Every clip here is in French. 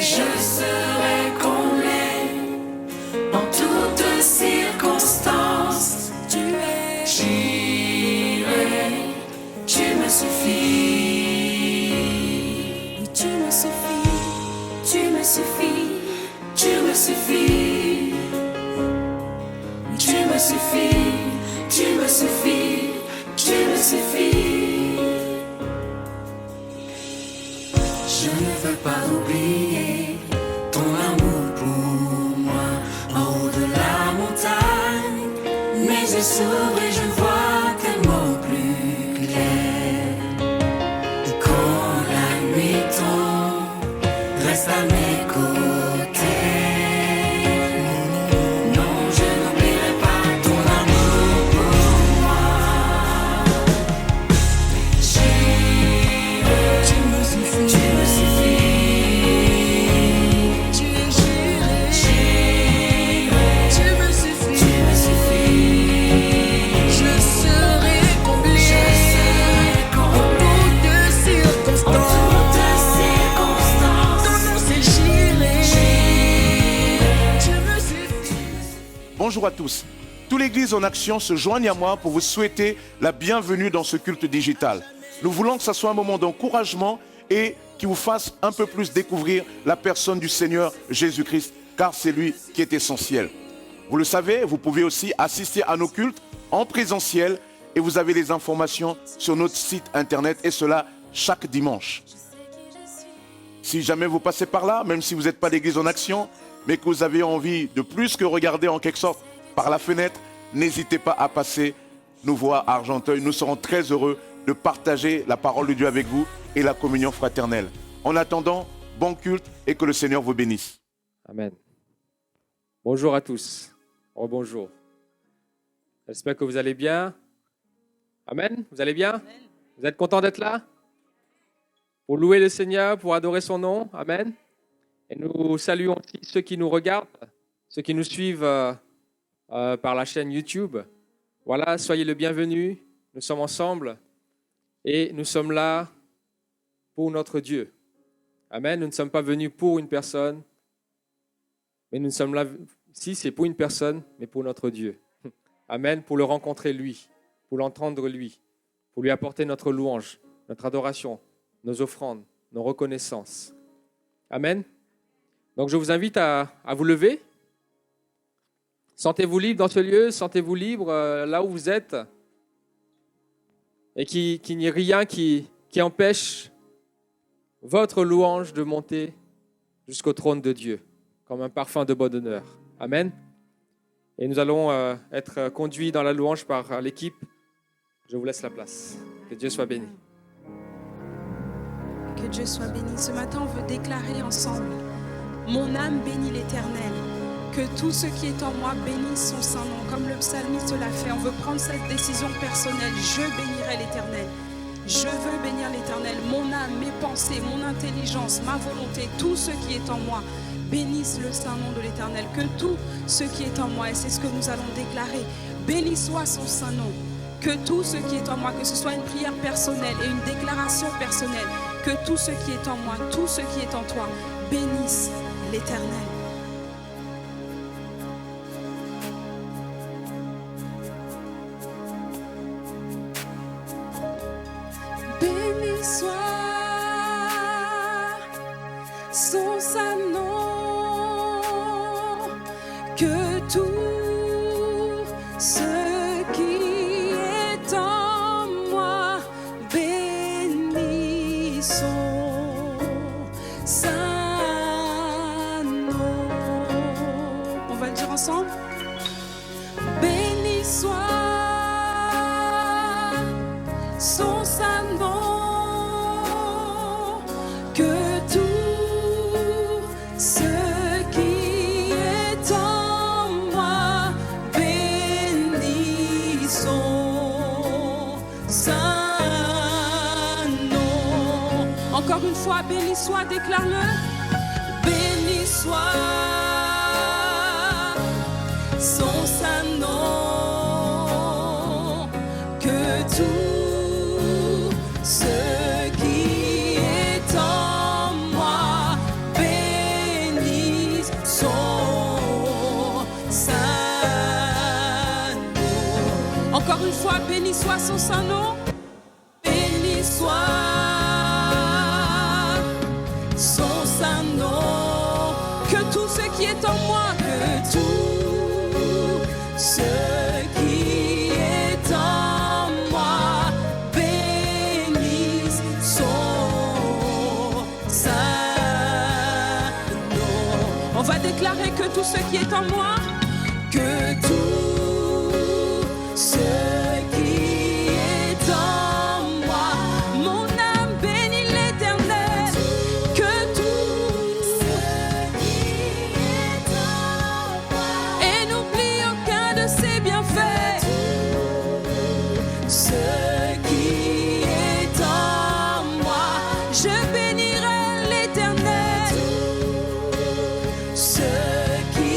je serai comblé en toutes circonstances. Tu es, j'irai, tu me suffis. Oui, tu me suffis, tu me suffis, tu me suffis. Tu me suffis, tu me suffis, tu me suffis. Je ne veux pas oublier ton amour pour moi en haut de la montagne. Mes yeux s'ouvrent et je vois tes mots plus clairs. Et quand la nuit tombe, reste à mes côtés. Non, je n'oublierai pas ton amour pour moi. J'irai, tu me suffis, tu me suffis. Tu es j'irai, tu me suffis, tu me suffis. Je serai comblé, en toutes circonstances. Ton nom c'est j'irai, tu me suffis. Bonjour à tous. Toute l'Église en action se joigne à moi pour vous souhaiter la bienvenue dans ce culte digital. Nous voulons que ce soit un moment d'encouragement et qui vous fasse un peu plus découvrir la personne du Seigneur Jésus-Christ, car c'est lui qui est essentiel. Vous le savez, vous pouvez aussi assister à nos cultes en présentiel et vous avez les informations sur notre site internet et cela chaque dimanche. Si jamais vous passez par là, même si vous n'êtes pas d'Église en action, mais que vous avez envie de plus que regarder en quelque sorte par la fenêtre, n'hésitez pas à passer nous voir à Argenteuil. Nous serons très heureux de partager la parole de Dieu avec vous et la communion fraternelle. En attendant, bon culte et que le Seigneur vous bénisse. Amen. Bonjour à tous. Rebonjour. J'espère que vous allez bien. Amen. Vous allez bien? Vous êtes contents d'être là? Pour louer le Seigneur, pour adorer son nom. Amen. Et nous saluons aussi ceux qui nous regardent, ceux qui nous suivent par la chaîne YouTube. Voilà, soyez le bienvenu. Nous sommes ensemble et nous sommes là pour notre Dieu. Amen. Nous ne sommes pas venus pour une personne, mais nous sommes là, si c'est pour une personne, mais pour notre Dieu. Amen. Pour le rencontrer lui, pour l'entendre lui, pour lui apporter notre louange, notre adoration, nos offrandes, nos reconnaissances. Amen. Donc je vous invite à vous lever. Sentez-vous libre dans ce lieu, sentez-vous libre là où vous êtes. Et qu'il n'y ait rien qui empêche votre louange de monter jusqu'au trône de Dieu, comme un parfum de bonne honneur. Amen. Et nous allons être conduits dans la louange par l'équipe. Je vous laisse la place. Que Dieu soit béni. Que Dieu soit béni. Ce matin, on veut déclarer ensemble: mon âme bénit l'Éternel. Que tout ce qui est en moi bénisse son saint nom. Comme le psalmiste l'a fait, on veut prendre cette décision personnelle. Je bénirai l'Éternel. Je veux bénir l'Éternel. Mon âme, mes pensées, mon intelligence, ma volonté, tout ce qui est en moi bénisse le saint nom de l'Éternel. Que tout ce qui est en moi, et c'est ce que nous allons déclarer, béni soit son saint nom. Que tout ce qui est en moi, que ce soit une prière personnelle et une déclaration personnelle, que tout ce qui est en moi, tout ce qui est en toi, bénisse l'Éternel. Béni soit son saint nom, que tout ce qui est en moi bénisse son saint nom. On va le dire ensemble. Béni soit son saint nom, que tout ce qui est en moi bénisse son saint nom. Encore une fois, béni soit, déclare-le. Béni soit son saint nom, que tout ce qui est en moi bénisse béni soit son saint nom. Béni soit son saint nom. Que tout ce qui est en moi, que tout ce qui est en moi bénisse son saint nom. On va déclarer que tout ce qui est en moi, que tout ce qui est en moi, mon âme bénit l'Éternel. Que tout ce qui est en moi, et n'oublie aucun de ses bienfaits. Ce qui est en moi, je bénirai l'Éternel. Ce qui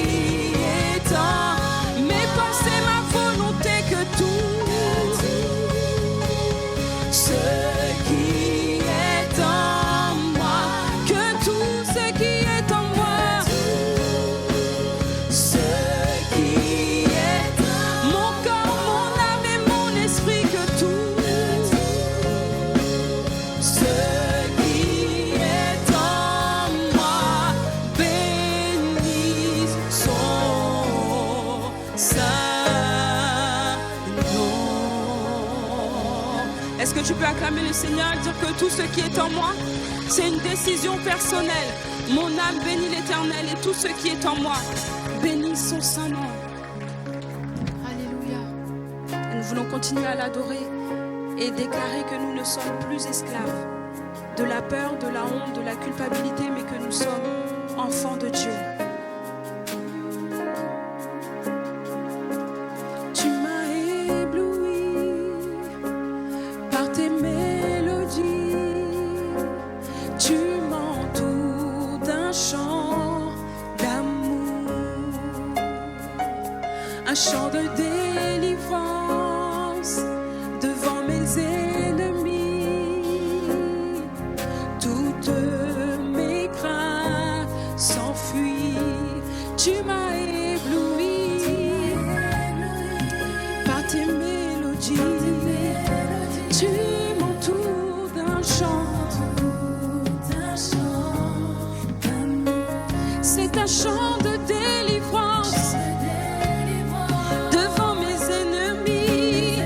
est en mes pensées, ma volonté, que tout ce qui est en moi, que tout ce qui est en moi, ce qui est mon corps, mon âme et mon esprit, que tout ce qui est en moi bénisse son saint nom. Est-ce que tu peux acclamer le Seigneur et dire que tout ce qui est en moi, c'est une décision personnelle. Mon âme bénit l'Éternel et tout ce qui est en moi bénisse son saint nom. Alléluia. Et nous voulons continuer à l'adorer et déclarer que nous ne sommes plus esclaves de la peur, de la honte, de la culpabilité, mais que nous sommes enfants de Dieu. Tu m'as ébloui par tes mélodies, tu m'entoures d'un chant d'amour, un chant de délivrance devant mes ennemis. Toutes mes craintes s'enfuient. Tu m'as ébloui par tes mélodies, tu m'entoures d'un chant d'amour. C'est un chant de délivrance devant mes ennemis.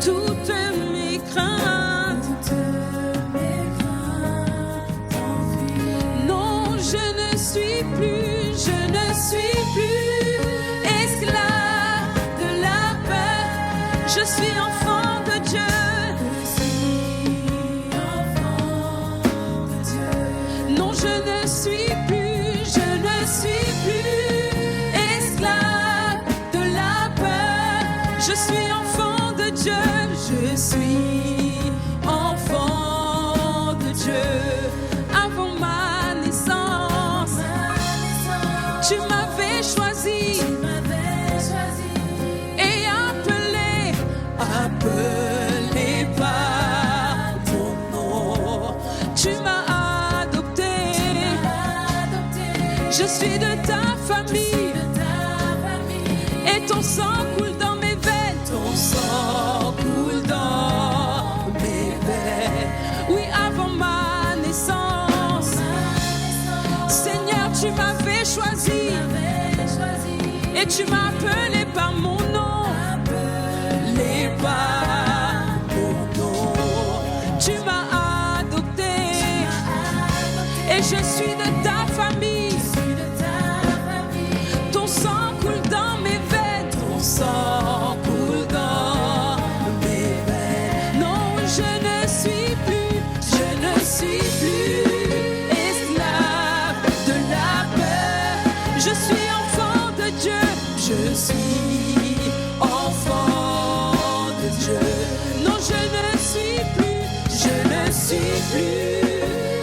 Toutes mes craintes, non, je ne suis plus esclave de la peur. Je suis enfant de Dieu. Non, je ne suis plus esclave de la peur. Je suis enfant de Dieu. Je suis enfant de Dieu. Avant ma naissance, tu m'avais choisi et appelé par ton nom. Tu m'as adopté. Je suis de ta famille et ton sang coule dans mes veines. Ton sang coule dans mes veines. Oui, avant ma naissance, Seigneur, tu m'avais choisi et tu m'as appelé par mon nom. Appelé par mon nom. Tu m'as adopté et je suis de ta famille. Ton sang coule dans mes veines. Ton sang coule dans mes veines. Non, je ne suis plus esclave de la peur. Je suis enfant de Dieu. Je suis enfant de Dieu. Non, je ne suis plus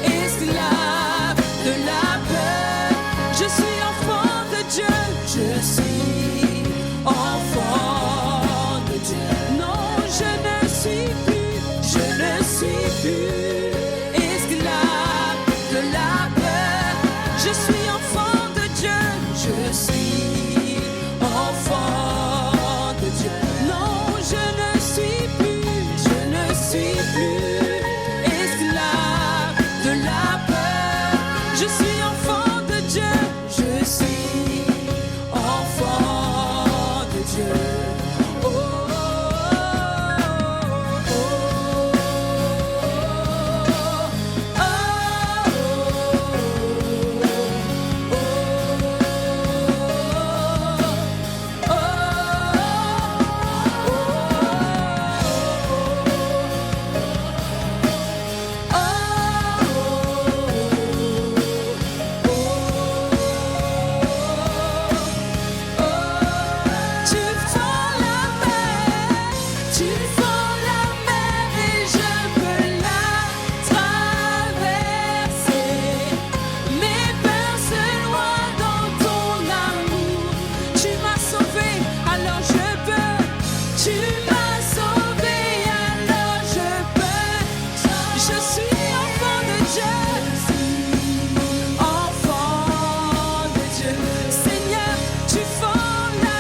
esclave de la peur. Je suis enfant de Dieu. Je suis enfant de Dieu. Non, je ne suis plus esclave de la peur. Je suis enfant de Dieu. Je Je suis enfant de Dieu. Je suis enfant de Dieu. Oh, oh, oh, oh, tu fends la mer et je peux la traverser. Mes peurs se noient dans ton amour. Tu m'as sauvé, alors je peux. Tu m'as sauvé, alors je peux. Je suis enfant de Dieu. Enfant de Dieu. Seigneur, tu fends la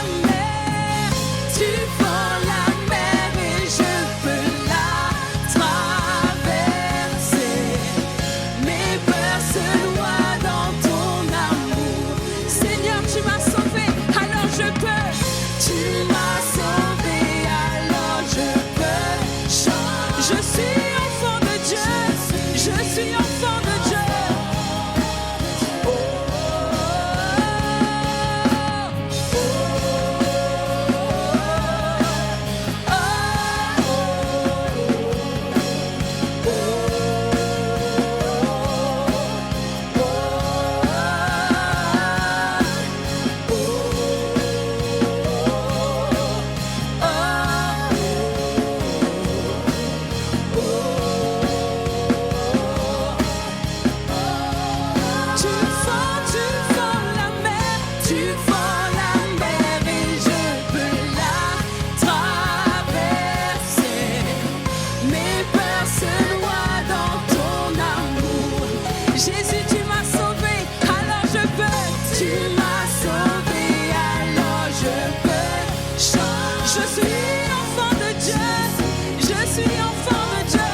mer et je peux la traverser. Mes peurs se noient dans ton amour. Seigneur, tu m'as sauvé, alors je peux. Tu m'as sauvé, alors je peux. Je suis enfant de Dieu. Je suis enfant de Dieu. Oh, tu fends la mer et je peux la traverser. Mes peurs se noient dans ton amour. Jésus, tu m'as sauvé, alors je peux. Tu m'as sauvé, alors je peux. Je suis enfant de Dieu. Je suis enfant de Dieu.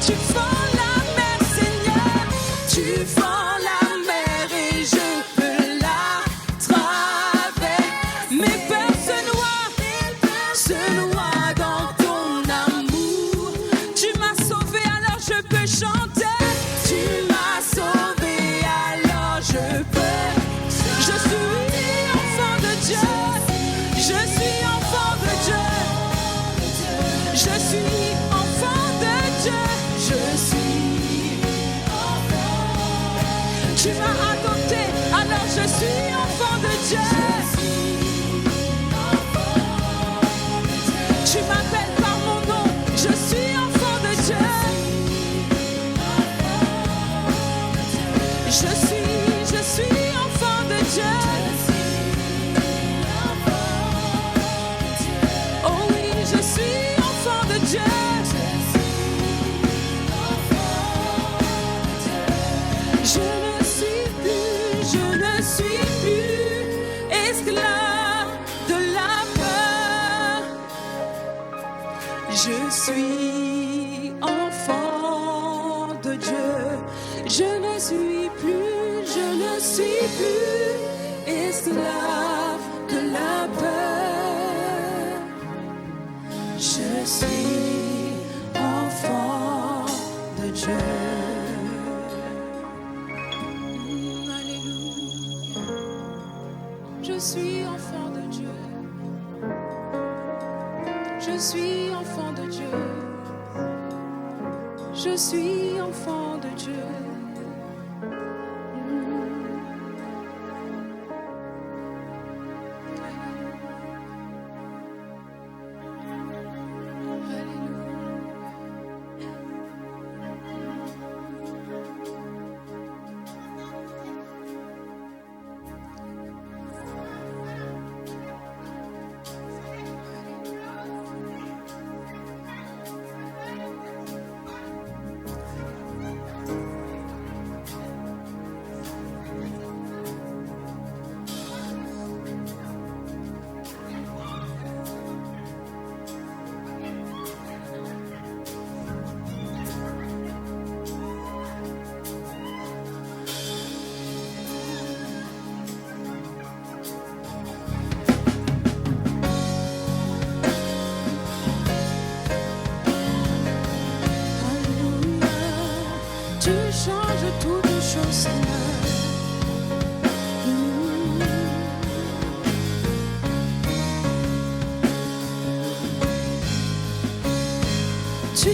Tu fends la mer, Seigneur. Tu fends la mer et je peux la traverser. Mes peurs se noient dans ton amour. Tu m'as sauvé, alors je peux chanter. Tu m'as sauvé, alors je peux. Je suis enfant de Dieu. Je suis enfant de Dieu. Je suis enfant de Dieu. Je suis enfant. Tu m'as adopté, alors je suis enfant de Dieu. Tu m'appelles par mon nom, je suis enfant de Dieu. Je suis enfant de Dieu. Oh oui, je suis enfant de Dieu. Je ne suis plus esclave de la peur. Je suis enfant de Dieu. Je ne suis plus esclave de la peur. Je suis enfant de Dieu. Alléluia. Je suis enfant de Dieu. Je suis enfant de Dieu. Je suis enfant de Dieu. change toutes choses, Seigneur. Tu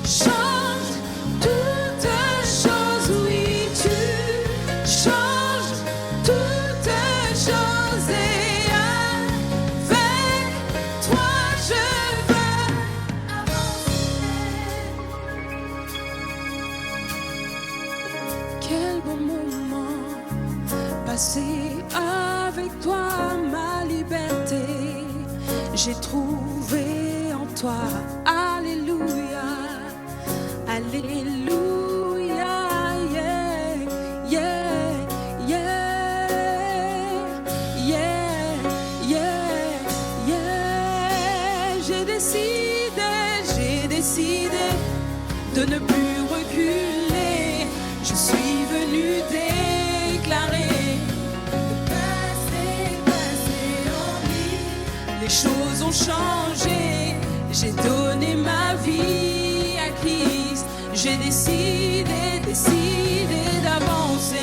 changes toutes choses, oui, tu changes toutes choses et avec toi je veux avancer. Quel bon moment passé avec toi, ma liberté, j'ai trouvé en toi. Alléluia, Alléluia, yeah, yeah, yeah, yeah, yeah, yeah. J'ai décidé de ne plus reculer. Je suis venu déclarer le passé en lui. Les choses ont changé. J'ai donné ma vie à Christ. J'ai décidé d'avancer.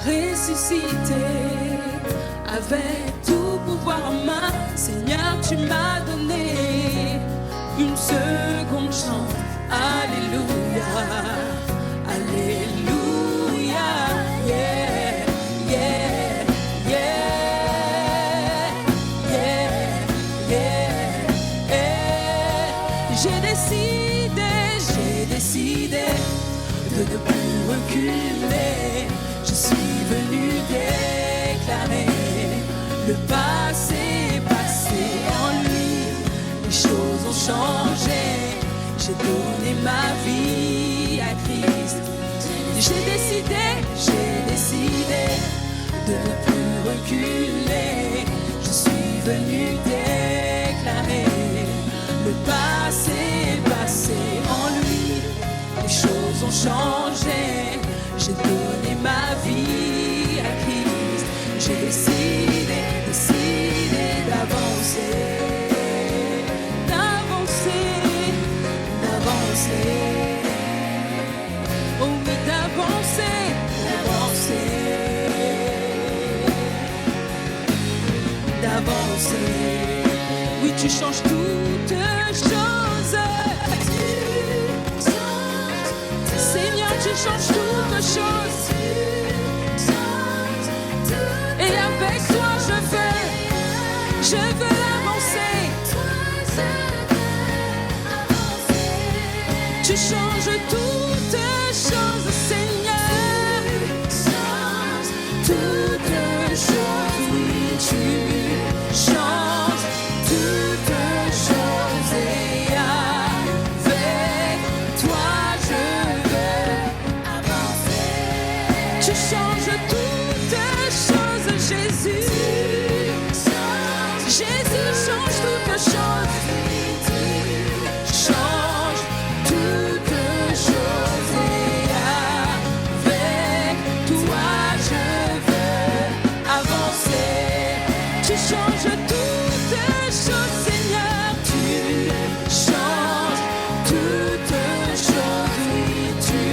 Ressuscité, avec tout pouvoir en main. Seigneur, tu m'as donné une seconde chance. Alléluia, Alléluia, yeah, yeah, yeah, yeah, yeah. J'ai décidé de ne plus reculer. Je suis venu déclarer le passé en lui. Les choses ont changé. J'ai donné ma vie à Christ. J'ai décidé de ne plus reculer. Je suis venu déclarer le passé en lui. Les choses ont changé. J'ai donné ma vie à Christ. J'ai décidé d'avancer. Oh oui, d'avancer. Oui, tu changes toutes choses. Seigneur, tu changes toutes choses. Et avec toi je veux avancer. Tu changes toutes choses, Seigneur. Toutes choses, oui, tu changes toutes choses. Et avec toi je veux avancer. Tu changes toutes choses, Jésus. Jésus change toutes choses. Change toutes choses et avec toi je veux avancer. Tu changes toutes choses, Seigneur. Tu changes toutes choses, oui, tu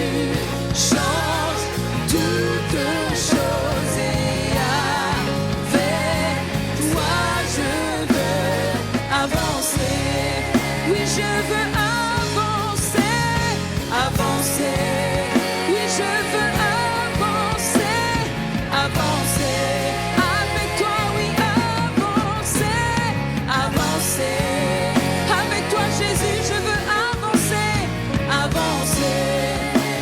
changes toutes choses et avec toi je veux avancer. Oui, je veux avancer. Oui, je veux avancer. Avec toi, oui, avancer. Avec toi, Jésus, je veux avancer.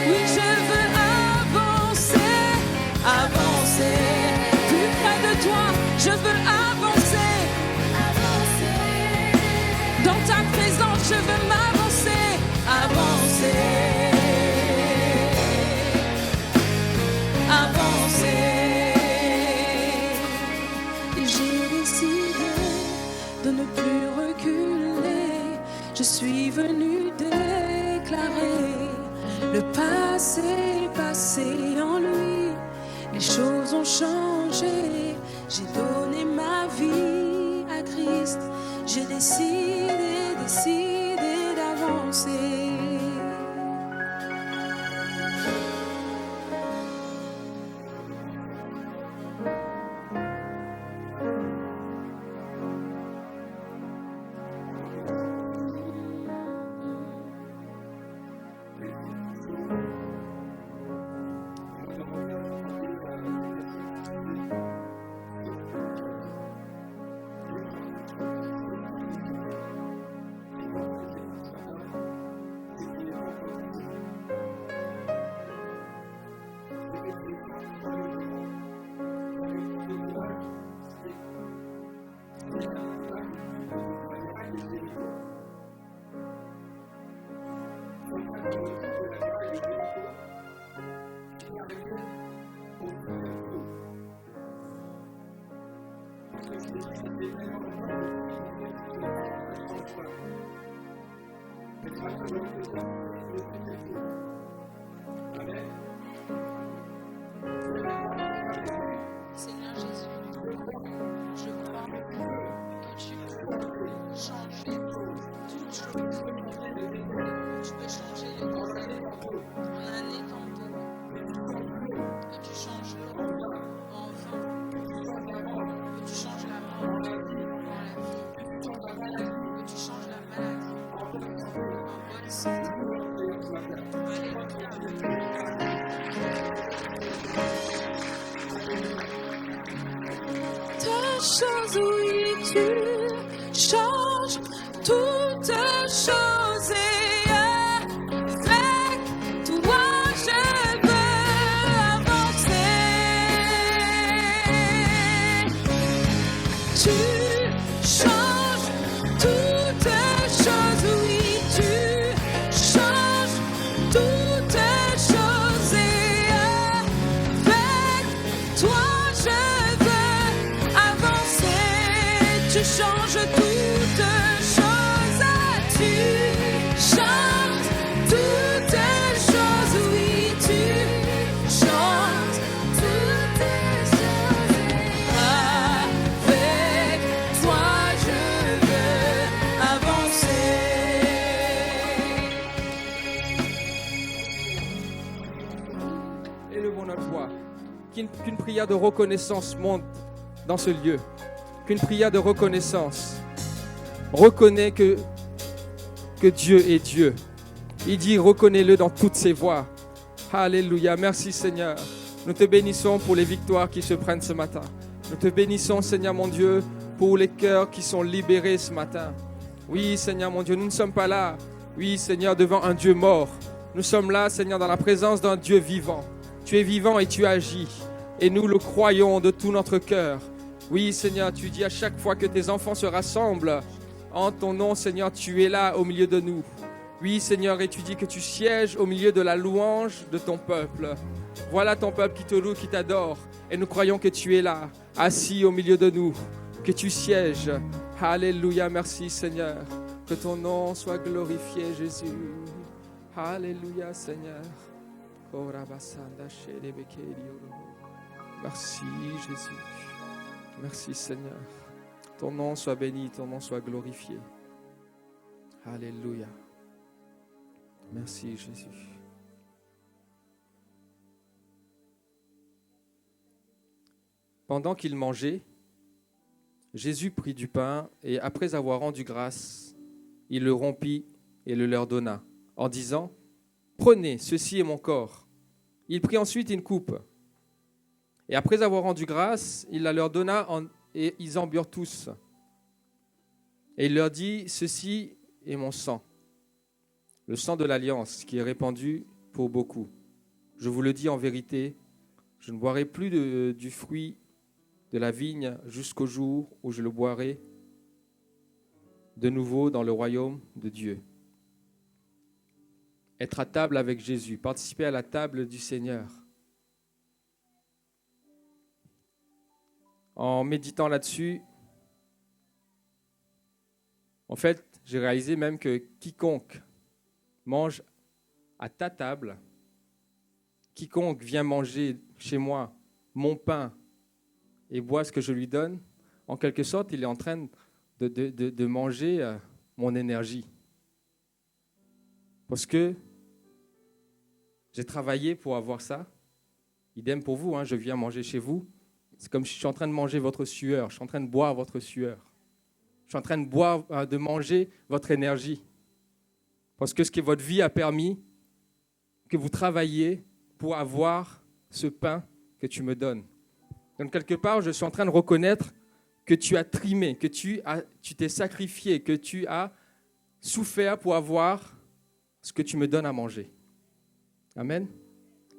Oui, je veux avancer. Plus près de toi, je veux avancer. Dans ta présence, je veux avancer. J'ai décidé de ne plus reculer. Je suis venu déclarer le passé en lui. Les choses ont changé. J'ai donné ma vie décidé d'avancer. Seigneur Jésus, je crois que tu peux changer toutes choses. Tu peux changer les conseils en année tantôt. Que tu changes l'eau en vin. Que tu changes la mort en la vie. Que tu changes la maladie en bonne santé. Toutes choses, oui, tu changes toutes choses et avec toi je veux avancer. Tu changes toutes choses, oui, tu changes toutes choses et avec toi je veux avancer. Tu changes toutes choses, tu changes toutes choses, oui, tu changes toutes choses. Avec toi je veux avancer. Élevons notre voix. Qu'une prière de reconnaissance monte dans ce lieu. Qu'une prière de reconnaissance. Reconnais que Dieu est Dieu. Il dit reconnais-le dans toutes ses voies. Alléluia. Merci Seigneur. Nous te bénissons pour les victoires qui se prennent ce matin. Nous te bénissons Seigneur mon Dieu pour les cœurs qui sont libérés ce matin. Oui Seigneur mon Dieu, nous ne sommes pas là. Oui Seigneur, devant un Dieu mort. Nous sommes là Seigneur dans la présence d'un Dieu vivant. Tu es vivant et tu agis. Et nous le croyons de tout notre cœur. Oui Seigneur, tu dis à chaque fois que tes enfants se rassemblent en ton nom Seigneur, tu es là au milieu de nous. Oui Seigneur, et tu dis que tu sièges au milieu de la louange de ton peuple. Voilà ton peuple qui te loue, qui t'adore. Et nous croyons que tu es là, assis au milieu de nous, que tu sièges. Alléluia, merci Seigneur. Que ton nom soit glorifié Jésus. Alléluia Seigneur. Merci Jésus. Merci Seigneur. Ton nom soit béni, ton nom soit glorifié. Alléluia. Merci Jésus. Pendant qu'il mangeait, Jésus prit du pain et après avoir rendu grâce, il le rompit et le leur donna, en disant « Prenez, ceci est mon corps. » Il prit ensuite une coupe. Et après avoir rendu grâce, il la leur donna et ils en burent tous. Et il leur dit, ceci est mon sang, le sang de l'alliance qui est répandu pour beaucoup. Je vous le dis en vérité, je ne boirai plus du fruit de la vigne jusqu'au jour où je le boirai de nouveau dans le royaume de Dieu. Être à table avec Jésus, participer à la table du Seigneur. En méditant là-dessus, en fait, j'ai réalisé même que quiconque mange à ta table, quiconque vient manger chez moi mon pain et boit ce que je lui donne, en quelque sorte, il est en train de manger mon énergie. Parce que j'ai travaillé pour avoir ça. Idem pour vous, je viens manger chez vous. C'est comme si je suis en train de manger votre sueur, je suis en train de boire votre sueur. Je suis en train de manger votre énergie. Parce que ce que votre vie a permis, que vous travailliez pour avoir ce pain que tu me donnes. Donc quelque part, je suis en train de reconnaître que tu as trimé, que tu t'es sacrifié, que tu as souffert pour avoir ce que tu me donnes à manger. Amen.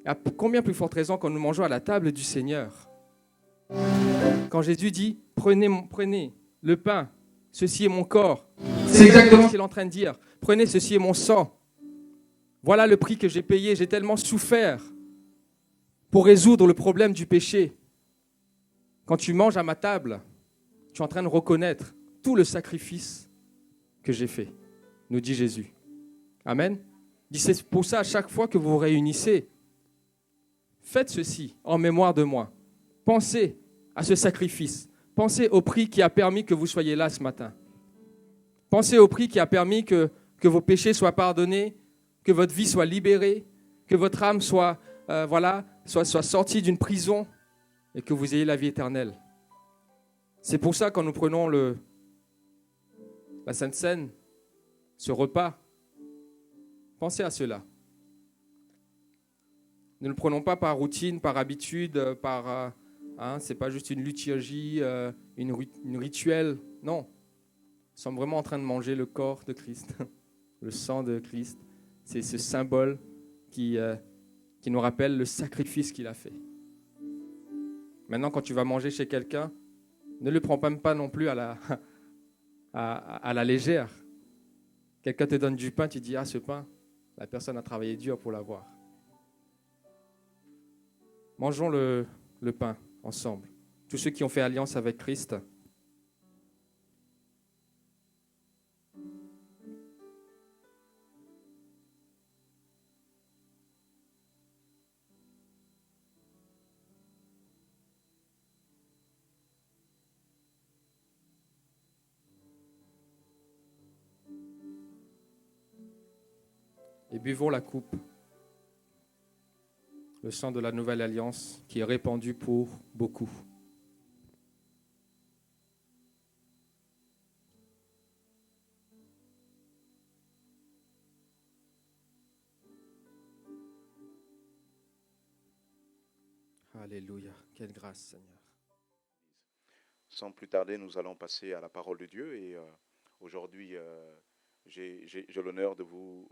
À combien plus forte raison quand nous mangeons à la table du Seigneur. Quand Jésus dit, prenez le pain, ceci est mon corps. C'est exactement ce qu'il est en train de dire. Prenez, ceci est mon sang. Voilà le prix que j'ai payé. J'ai tellement souffert pour résoudre le problème du péché. Quand tu manges à ma table, tu es en train de reconnaître tout le sacrifice que j'ai fait, nous dit Jésus. Amen. Il dit, c'est pour ça, à chaque fois que vous vous réunissez, faites ceci en mémoire de moi. Pensez à ce sacrifice. Pensez au prix qui a permis que vous soyez là ce matin. Pensez au prix qui a permis que vos péchés soient pardonnés, que votre vie soit libérée, que votre âme soit sortie d'une prison et que vous ayez la vie éternelle. C'est pour ça quand nous prenons la Sainte Seine, ce repas, pensez à cela. Ne le prenons pas par routine, par habitude, c'est pas juste une liturgie, une rituel. Non, nous sommes vraiment en train de manger le corps de Christ, le sang de Christ. C'est ce symbole qui nous rappelle le sacrifice qu'il a fait. Maintenant, quand tu vas manger chez quelqu'un, ne le prends même pas non plus à la légère. Quelqu'un te donne du pain, tu dis, ce pain, la personne a travaillé dur pour l'avoir. Mangeons le pain ensemble. Tous ceux qui ont fait alliance avec Christ. Et buvons la coupe, le sang de la nouvelle alliance qui est répandu pour beaucoup. Alléluia, quelle grâce Seigneur. Sans plus tarder, nous allons passer à la parole de Dieu et aujourd'hui, j'ai l'honneur de vous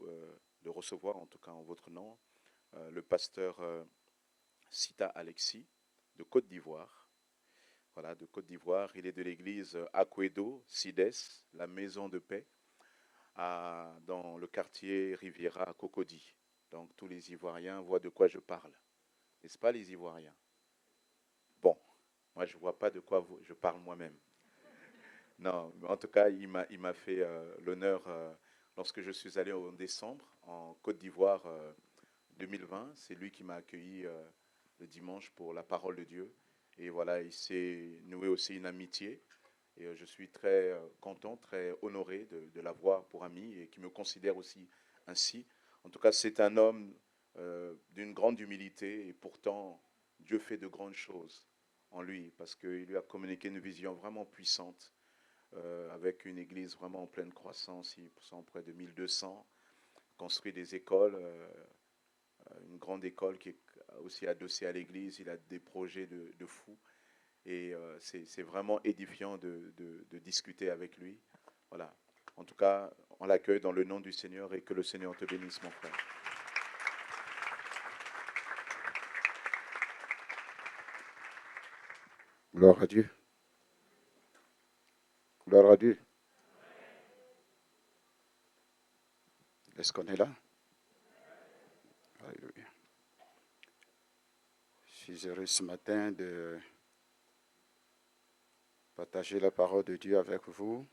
de recevoir, en tout cas en votre nom, le pasteur Sita Alexis de Côte d'Ivoire. Voilà, de Côte d'Ivoire. Il est de l'église Aquedo Sides, la maison de paix, dans le quartier Riviera à Cocody. Donc tous les Ivoiriens voient de quoi je parle. N'est-ce pas les Ivoiriens? Bon, moi je ne vois pas de quoi je parle moi-même. Non, en tout cas, il m'a fait l'honneur lorsque je suis allé en décembre en Côte d'Ivoire 2020. C'est lui qui m'a accueilli le dimanche pour la parole de Dieu. Et voilà, il s'est noué aussi une amitié. Et je suis très content, très honoré de l'avoir pour ami et qui me considère aussi ainsi. En tout cas, c'est un homme d'une grande humilité et pourtant, Dieu fait de grandes choses en lui parce qu'il lui a communiqué une vision vraiment puissante. Avec une église vraiment en pleine croissance, ils sont près de 1200, construit des écoles, une grande école qui est aussi adossée à l'église, il a des projets de fou, et c'est vraiment édifiant de discuter avec lui. Voilà. En tout cas, on l'accueille dans le nom du Seigneur et que le Seigneur te bénisse, mon frère. Gloire à Dieu. Gloire à Dieu. Est-ce qu'on est là? Alléluia. Je suis heureux ce matin de partager la parole de Dieu avec vous.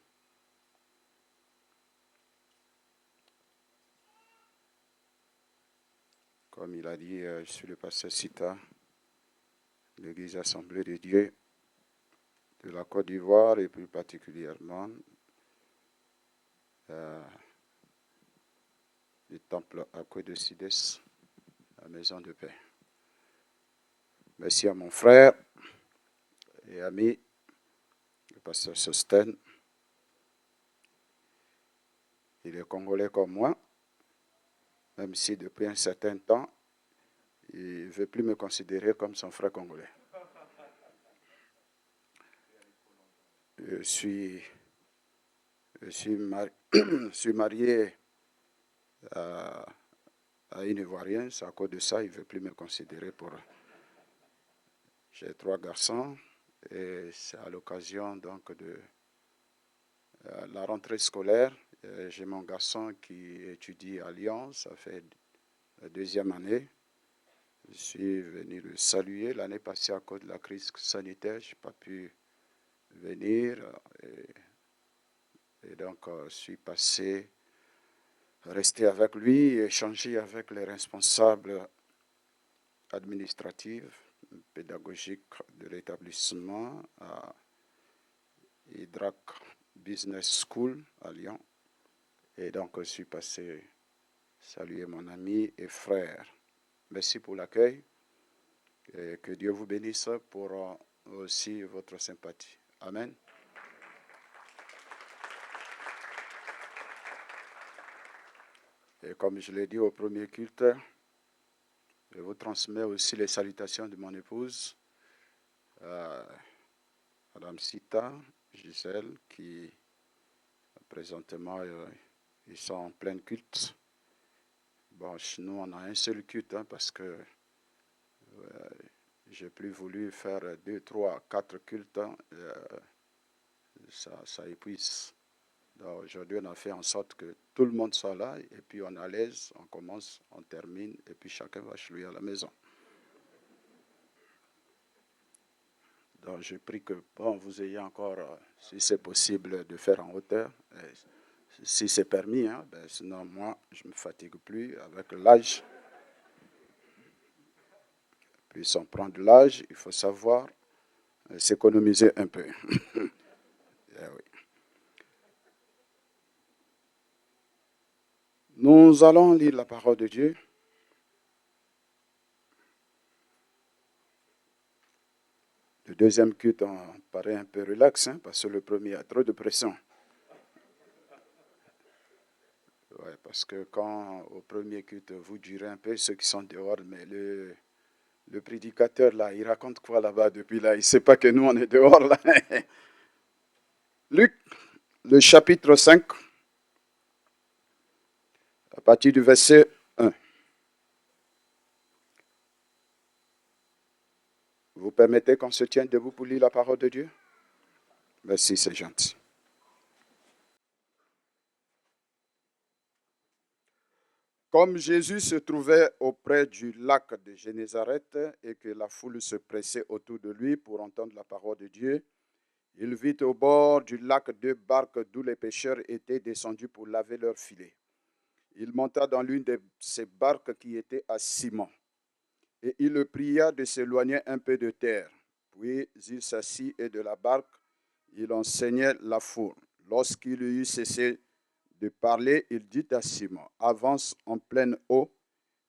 Comme il a dit, je suis le pasteur Sita, l'église Assemblée de Dieu de la Côte d'Ivoire et plus particulièrement du temple Akwe de Sides, la maison de paix. Merci à mon frère et ami, le pasteur Sosten. Il est congolais comme moi, même si depuis un certain temps, il ne veut plus me considérer comme son frère congolais. Je suis marié à une Ivoirienne, c'est à cause de ça, il ne veut plus me considérer pour... J'ai 3 garçons et c'est à l'occasion donc de la rentrée scolaire. J'ai mon garçon qui étudie à Lyon, ça fait la 2e année. Je suis venu le saluer. L'année passée, à cause de la crise sanitaire, je n'ai pas pu venir. Et donc, je suis passé, rester avec lui, échanger avec les responsables administratifs, pédagogiques de l'établissement à Hydrac Business School à Lyon. Et donc, je suis passé saluer mon ami et frère. Merci pour l'accueil et que Dieu vous bénisse pour aussi votre sympathie. Amen. Et comme je l'ai dit au premier culte, je vous transmets aussi les salutations de mon épouse, Madame Sita, Gisèle, qui présentement, ils sont en plein culte. Bon, chez nous, on a un seul culte parce que j'ai plus voulu faire 2, 3, 4 cultes. Ça épuise. Donc, aujourd'hui, on a fait en sorte que tout le monde soit là et puis on est à l'aise, on commence, on termine et puis chacun va chez lui à la maison. Donc, je prie que vous ayez encore, si c'est possible, de faire en hauteur. Si c'est permis, sinon moi, je ne me fatigue plus avec l'âge. Puis on prend de l'âge, il faut savoir s'économiser un peu. Oui. Nous allons lire la parole de Dieu. Le deuxième culte, on paraît un peu relax, parce que le premier a trop de pression. Ouais, parce que quand au premier culte, vous durez un peu, ceux qui sont dehors, mais le prédicateur, là, il raconte quoi là-bas depuis là? Il ne sait pas que nous, on est dehors, là. Luc, le chapitre 5, à partir du verset 1. Vous permettez qu'on se tienne debout pour lire la parole de Dieu? Merci, c'est gentil. Comme Jésus se trouvait auprès du lac de Génézareth et que la foule se pressait autour de lui pour entendre la parole de Dieu, il vit au bord du lac 2 barques d'où les pêcheurs étaient descendus pour laver leurs filets. Il monta dans l'une de ces barques qui était à Simon, et il le pria de s'éloigner un peu de terre. Puis il s'assit et de la barque, il enseignait la foule. Lorsqu'il eut cessé de parler, il dit à Simon, « Avance en pleine eau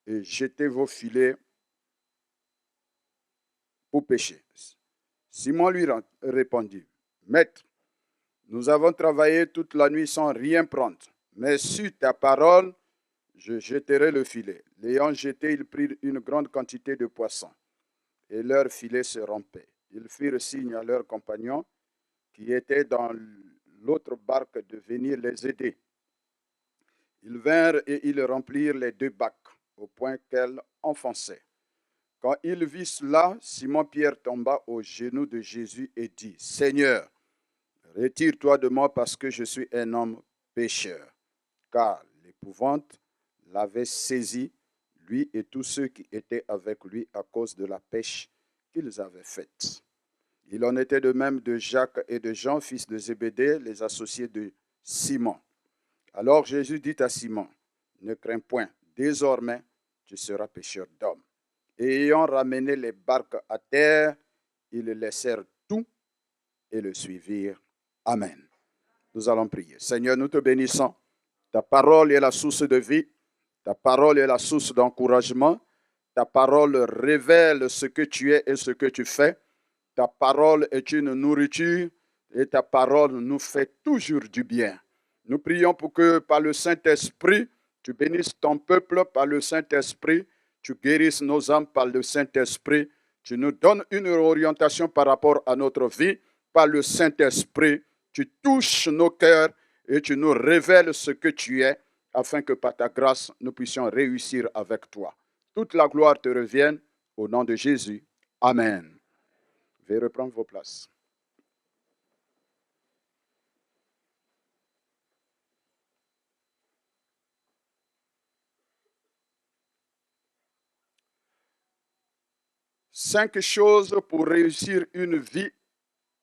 et jetez vos filets pour pêcher. » Simon lui répondit, « Maître, nous avons travaillé toute la nuit sans rien prendre, mais sur ta parole, je jeterai le filet. » L'ayant jeté, ils prirent une grande quantité de poissons, et leur filet se rompait. Ils firent signe à leurs compagnons qui étaient dans l'autre barque de venir les aider. Ils vinrent et ils remplirent les 2 bacs au point qu'elles enfonçaient. Quand il vit cela, Simon-Pierre tomba aux genoux de Jésus et dit, « Seigneur, retire-toi de moi parce que je suis un homme pécheur. » Car l'épouvante l'avait saisi, lui et tous ceux qui étaient avec lui à cause de la pêche qu'ils avaient faite. Il en était de même de Jacques et de Jean, fils de Zébédée, les associés de Simon. Alors Jésus dit à Simon, « Ne crains point, désormais tu seras pêcheur d'hommes. » Et ayant ramené les barques à terre, ils laissèrent tout et le suivirent. Amen. Nous allons prier. Seigneur, nous te bénissons. Ta parole est la source de vie. Ta parole est la source d'encouragement. Ta parole révèle ce que tu es et ce que tu fais. Ta parole est une nourriture et ta parole nous fait toujours du bien. Nous prions pour que par le Saint-Esprit, tu bénisses ton peuple par le Saint-Esprit. Tu guérisses nos âmes par le Saint-Esprit. Tu nous donnes une orientation par rapport à notre vie par le Saint-Esprit. Tu touches nos cœurs et tu nous révèles ce que tu es, afin que par ta grâce, nous puissions réussir avec toi. Toute la gloire te revienne au nom de Jésus. Amen. Veuillez reprendre vos places. Cinq choses pour réussir une vie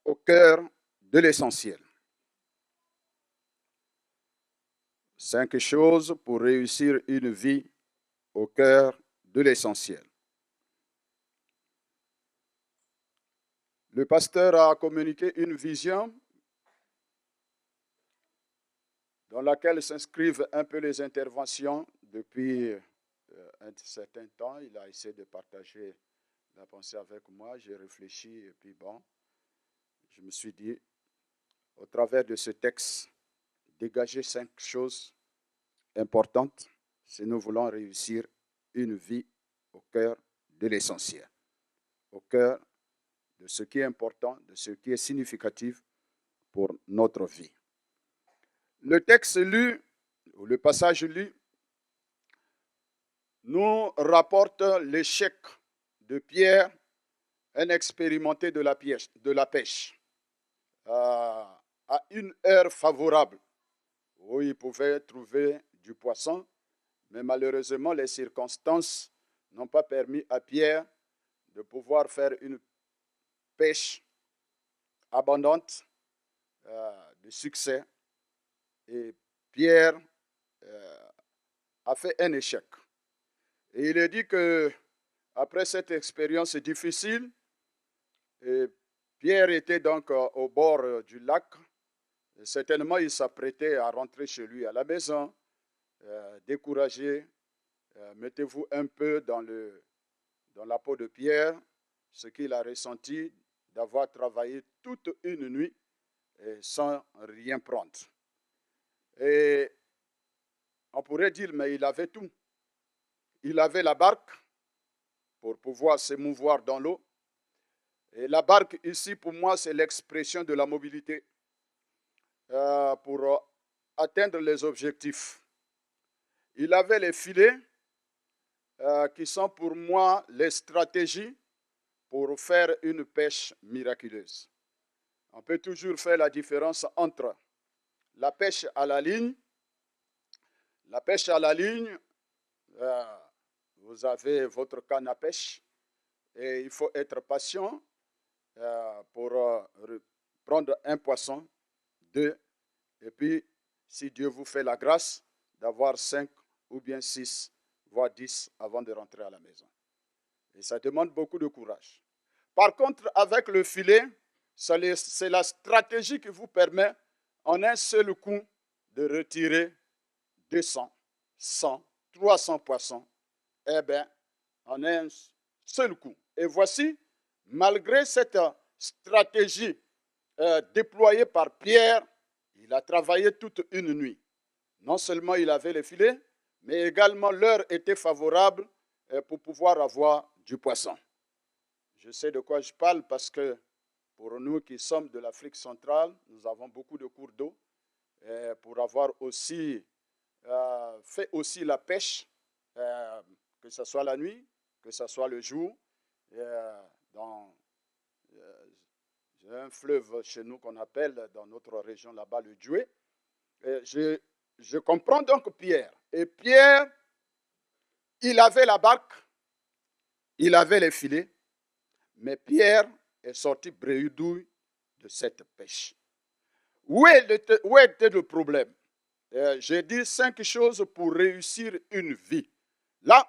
au cœur de l'essentiel. 5 choses pour réussir une vie au cœur de l'essentiel. Le pasteur a communiqué une vision dans laquelle s'inscrivent un peu les interventions depuis un certain temps. Il a essayé de partager la pensée avec moi. J'ai réfléchi et puis bon, je me suis dit, au travers de ce texte, dégager 5 choses importantes si nous voulons réussir une vie au cœur de l'essentiel, au cœur de ce qui est important, de ce qui est significatif pour notre vie. Le texte lu, ou le passage lu, nous rapporte l'échec de Pierre, un expérimenté de la pêche, à une heure favorable où il pouvait trouver du poisson, mais malheureusement les circonstances n'ont pas permis à Pierre de pouvoir faire une pêche abondante, de succès. Et Pierre a fait un échec. Et il est dit que après cette expérience difficile, Pierre était donc au bord du lac. Et certainement, il s'apprêtait à rentrer chez lui à la maison, découragé. Mettez-vous un peu dans la peau de Pierre, ce qu'il a ressenti d'avoir travaillé toute une nuit sans rien prendre. Et on pourrait dire, mais il avait tout. Il avait la barque pour pouvoir s'émouvoir dans l'eau. Et la barque ici, pour moi, c'est l'expression de la mobilité pour atteindre les objectifs. Il avait les filets qui sont pour moi les stratégies pour faire une pêche miraculeuse. On peut toujours faire la différence entre la pêche à la ligne. La pêche à la ligne, vous avez votre canne à pêche et il faut être patient pour prendre un poisson, 2, et puis si Dieu vous fait la grâce d'avoir 5 ou bien 6, voire 10 avant de rentrer à la maison. Et ça demande beaucoup de courage. Par contre, avec le filet, c'est la stratégie qui vous permet en un seul coup de retirer 200, 100, 300 poissons. Eh bien, en un seul coup. Et voici, malgré cette stratégie déployée par Pierre, il a travaillé toute une nuit. Non seulement il avait les filets, mais également l'heure était favorable pour pouvoir avoir du poisson. Je sais de quoi je parle parce que pour nous qui sommes de l'Afrique centrale, nous avons beaucoup de cours d'eau. Pour avoir aussi fait aussi la pêche, que ce soit la nuit, que ce soit le jour. J'ai un fleuve chez nous qu'on appelle dans notre région là-bas le Djoué. Je comprends donc Pierre. Et Pierre, il avait la barque, il avait les filets, mais Pierre est sorti bredouille de cette pêche. Où était le problème? J'ai dit 5 choses pour réussir une vie. Là,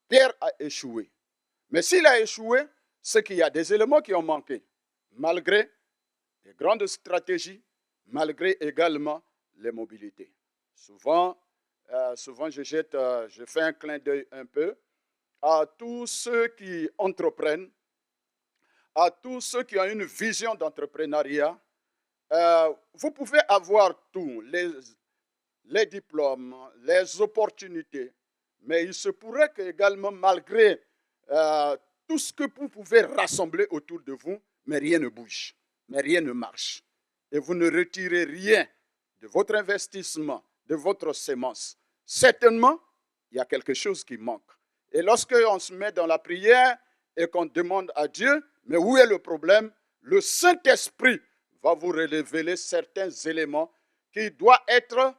Pierre a échoué. Mais s'il a échoué, c'est qu'il y a des éléments qui ont manqué, malgré des grandes stratégies, malgré également les mobilités. Souvent je fais un clin d'œil un peu à tous ceux qui entreprennent, à tous ceux qui ont une vision d'entrepreneuriat. Vous pouvez avoir tout, les diplômes, les opportunités, mais il se pourrait que également, malgré tout ce que vous pouvez rassembler autour de vous, mais rien ne bouge, mais rien ne marche. Et vous ne retirez rien de votre investissement, de votre sémence. Certainement, il y a quelque chose qui manque. Et lorsqu'on se met dans la prière et qu'on demande à Dieu, mais où est le problème? Le Saint-Esprit va vous révéler certains éléments qui doivent être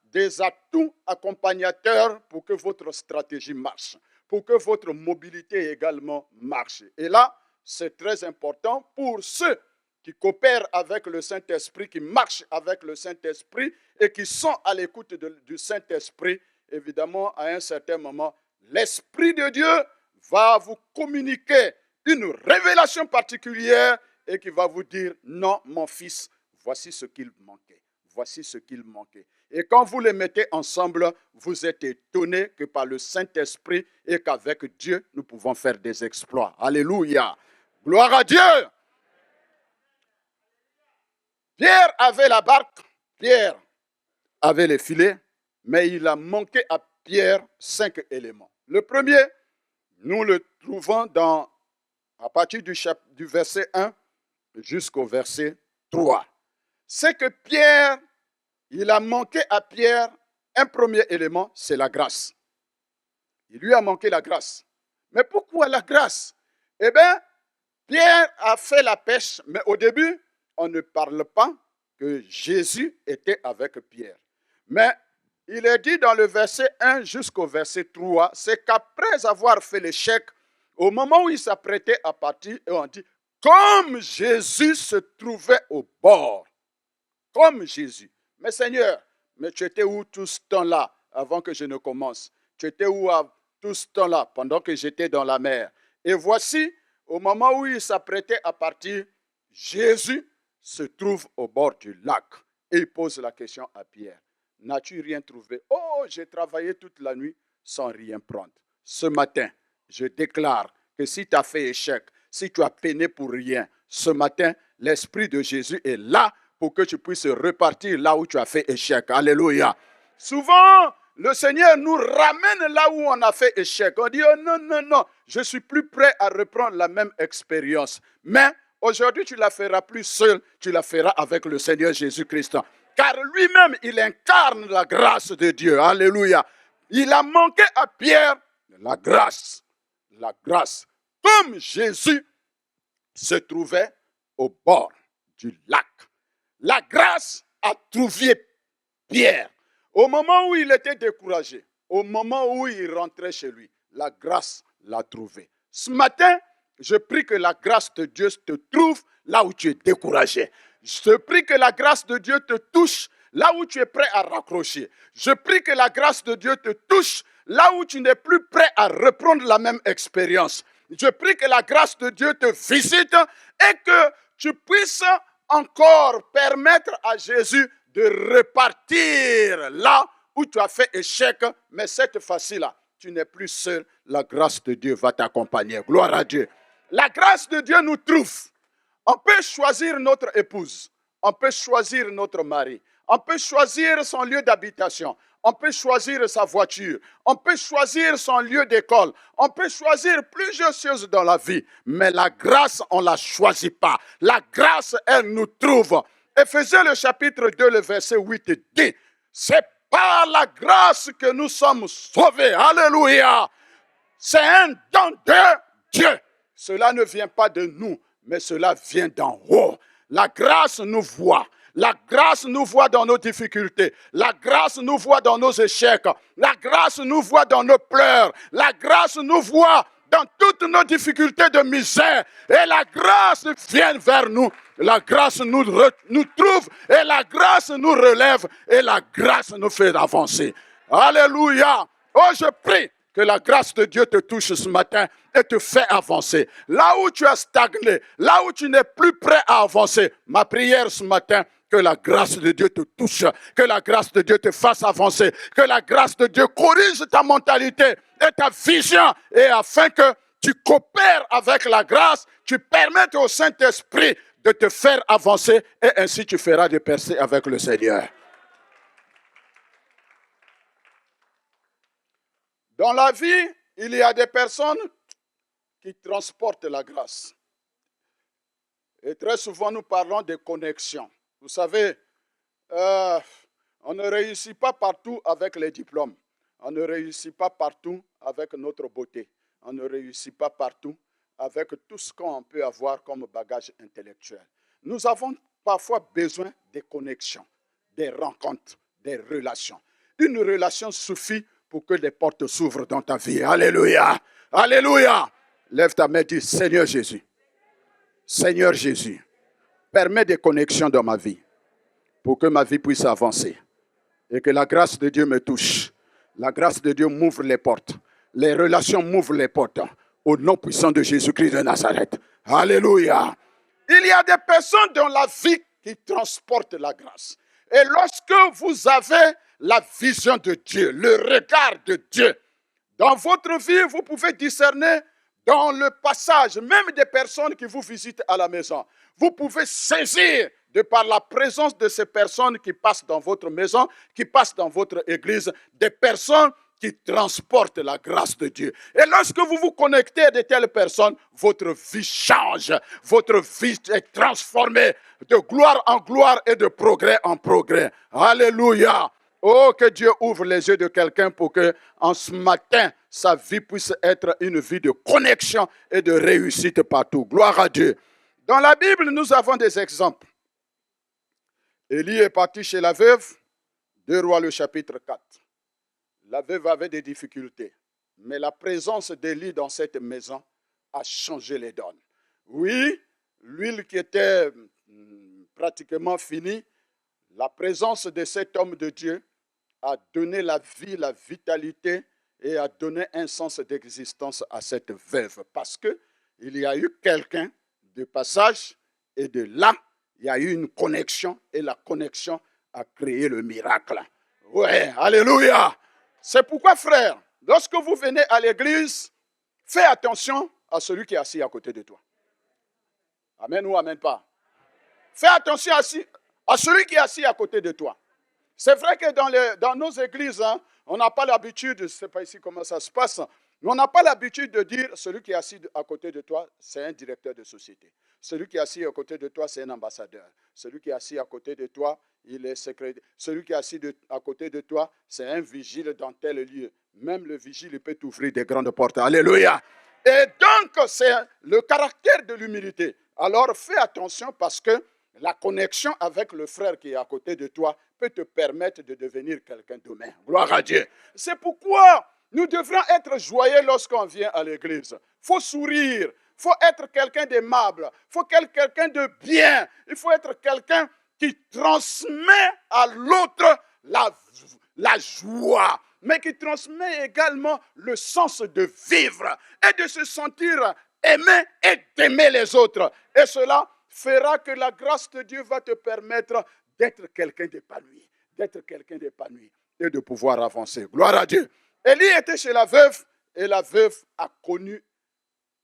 des atouts accompagnateurs pour que votre stratégie marche, pour que votre mobilité également marche. Et là, c'est très important pour ceux qui coopèrent avec le Saint-Esprit, qui marchent avec le Saint-Esprit et qui sont à l'écoute du Saint-Esprit. Évidemment, à un certain moment, l'Esprit de Dieu va vous communiquer une révélation particulière et qui va vous dire, non, mon fils, voici ce qu'il manquait. Voici ce qu'il manquait. Et quand vous les mettez ensemble, vous êtes étonnés que par le Saint-Esprit et qu'avec Dieu, nous pouvons faire des exploits. Alléluia. Gloire à Dieu. Pierre avait la barque, Pierre avait les filets, mais il a manqué à Pierre 5 éléments. Le premier, nous le trouvons à partir du verset 1 jusqu'au verset 3. C'est que Pierre, il a manqué à Pierre un premier élément, c'est la grâce. Il lui a manqué la grâce. Mais pourquoi la grâce? Eh bien, Pierre a fait la pêche, mais au début, on ne parle pas que Jésus était avec Pierre. Mais il est dit dans le verset 1 jusqu'au verset 3, c'est qu'après avoir fait l'échec, au moment où il s'apprêtait à partir, on dit, comme Jésus se trouvait au bord, comme Jésus. Mais Seigneur, mais tu étais où tout ce temps-là, avant que je ne commence? Tu étais où tout ce temps-là, pendant que j'étais dans la mer? Et voici, au moment où il s'apprêtait à partir, Jésus se trouve au bord du lac. Et il pose la question à Pierre. N'as-tu rien trouvé? Oh, j'ai travaillé toute la nuit sans rien prendre. Ce matin, je déclare que si tu as fait échec, si tu as peiné pour rien, ce matin, l'Esprit de Jésus est là pour que tu puisses repartir là où tu as fait échec. Alléluia. Souvent, le Seigneur nous ramène là où on a fait échec. On dit, oh non, je suis plus prêt à reprendre la même expérience. Mais aujourd'hui, tu ne la feras plus seul, tu la feras avec le Seigneur Jésus-Christ. Car lui-même, il incarne la grâce de Dieu. Alléluia. Il a manqué à Pierre la grâce. La grâce. Comme Jésus se trouvait au bord du lac. La grâce a trouvé Pierre. Au moment où il était découragé, au moment où il rentrait chez lui, la grâce l'a trouvé. Ce matin, je prie que la grâce de Dieu te trouve là où tu es découragé. Je prie que la grâce de Dieu te touche là où tu es prêt à raccrocher. Je prie que la grâce de Dieu te touche là où tu n'es plus prêt à reprendre la même expérience. Je prie que la grâce de Dieu te visite et que tu puisses encore permettre à Jésus de repartir là où tu as fait échec. Mais cette fois-ci-là, tu n'es plus seul. La grâce de Dieu va t'accompagner. Gloire à Dieu. La grâce de Dieu nous trouve. On peut choisir notre épouse. On peut choisir notre mari. On peut choisir son lieu d'habitation. On peut choisir sa voiture. On peut choisir son lieu d'école. On peut choisir plusieurs choses dans la vie. Mais la grâce, on ne la choisit pas. La grâce, elle nous trouve. Éphésiens le chapitre 2, le verset 8 dit, c'est par la grâce que nous sommes sauvés. Alléluia. C'est un don de Dieu. Cela ne vient pas de nous, mais cela vient d'en haut. La grâce nous voit. La grâce nous voit dans nos difficultés. La grâce nous voit dans nos échecs. La grâce nous voit dans nos pleurs. La grâce nous voit dans toutes nos difficultés de misère. Et la grâce vient vers nous. La grâce nous trouve et la grâce nous relève et la grâce nous fait avancer. Alléluia. Oh, je prie Que la grâce de Dieu te touche ce matin et te fait avancer. Là où tu as stagné, là où tu n'es plus prêt à avancer, ma prière ce matin, que la grâce de Dieu te touche, que la grâce de Dieu te fasse avancer, que la grâce de Dieu corrige ta mentalité et ta vision, et afin que tu coopères avec la grâce, tu permettes au Saint-Esprit de te faire avancer, et ainsi tu feras des percées avec le Seigneur. Dans la vie, il y a des personnes qui transportent la grâce. Et très souvent, nous parlons de connexion. Vous savez, on ne réussit pas partout avec les diplômes. On ne réussit pas partout avec notre beauté. On ne réussit pas partout avec tout ce qu'on peut avoir comme bagage intellectuel. Nous avons parfois besoin de connexions, des rencontres, des relations. Une relation suffit pour que les portes s'ouvrent dans ta vie. Alléluia! Alléluia! Lève ta main et dis, Seigneur Jésus, Seigneur Jésus, permets des connexions dans ma vie pour que ma vie puisse avancer et que la grâce de Dieu me touche. La grâce de Dieu m'ouvre les portes. Les relations m'ouvrent les portes. Au nom puissant de Jésus-Christ de Nazareth. Alléluia! Il y a des personnes dans la vie qui transportent la grâce. Et lorsque vous avez la vision de Dieu, le regard de Dieu, dans votre vie, vous pouvez discerner dans le passage, même des personnes qui vous visitent à la maison. Vous pouvez saisir, de par la présence de ces personnes qui passent dans votre maison, qui passent dans votre église, des personnes qui transportent la grâce de Dieu. Et lorsque vous vous connectez à de telles personnes, votre vie change. Votre vie est transformée de gloire en gloire et de progrès en progrès. Alléluia! Oh, que Dieu ouvre les yeux de quelqu'un pour que, en ce matin, sa vie puisse être une vie de connexion et de réussite partout. Gloire à Dieu. Dans la Bible, nous avons des exemples. Élie est parti chez la veuve, 2 Rois le chapitre 4. La veuve avait des difficultés, mais la présence d'Élie dans cette maison a changé les donnes. Oui, l'huile qui était pratiquement finie, la présence de cet homme de Dieu a donné la vie, la vitalité et a donné un sens d'existence à cette veuve. Parce qu'il y a eu quelqu'un de passage et de là, il y a eu une connexion et la connexion a créé le miracle. Ouais, alléluia! C'est pourquoi, frère, lorsque vous venez à l'église, fais attention à celui qui est assis à côté de toi. Amen ou amen pas? Fais attention à celui qui est assis à côté de toi. C'est vrai que dans nos églises, on n'a pas l'habitude, je ne sais pas ici comment ça se passe, mais on n'a pas l'habitude de dire celui qui est assis à côté de toi, c'est un directeur de société. Celui qui est assis à côté de toi, c'est un ambassadeur. Celui qui est assis à côté de toi, il est secrétaire. Celui qui est assis à côté de toi, c'est un vigile dans tel lieu. Même le vigile, il peut t'ouvrir des grandes portes. Alléluia! Et donc, c'est le caractère de l'humilité. Alors, fais attention parce que la connexion avec le frère qui est à côté de toi peut te permettre de devenir quelqu'un d'humain. Gloire à Dieu. C'est pourquoi nous devrons être joyeux lorsqu'on vient à l'église. Il faut sourire. Il faut être quelqu'un d'aimable. Il faut être quelqu'un de bien. Il faut être quelqu'un qui transmet à l'autre la joie, mais qui transmet également le sens de vivre et de se sentir aimé et d'aimer les autres. Et cela fera que la grâce de Dieu va te permettre d'être quelqu'un d'épanoui, et de pouvoir avancer. Gloire à Dieu. Élie était chez la veuve et la veuve a connu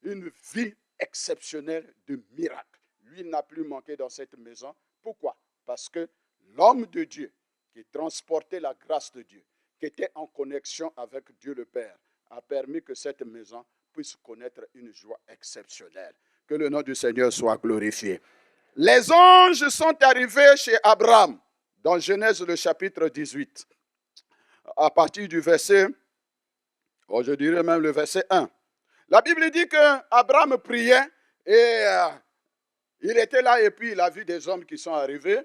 une vie exceptionnelle de miracles. Lui n'a plus manqué dans cette maison. Pourquoi? Parce que l'homme de Dieu qui transportait la grâce de Dieu, qui était en connexion avec Dieu le Père, a permis que cette maison puisse connaître une joie exceptionnelle. Que le nom du Seigneur soit glorifié. Les anges sont arrivés chez Abraham, dans Genèse le chapitre 18, à partir du verset, je dirais même le verset 1. La Bible dit qu'Abraham priait et il était là et puis il a vu des hommes qui sont arrivés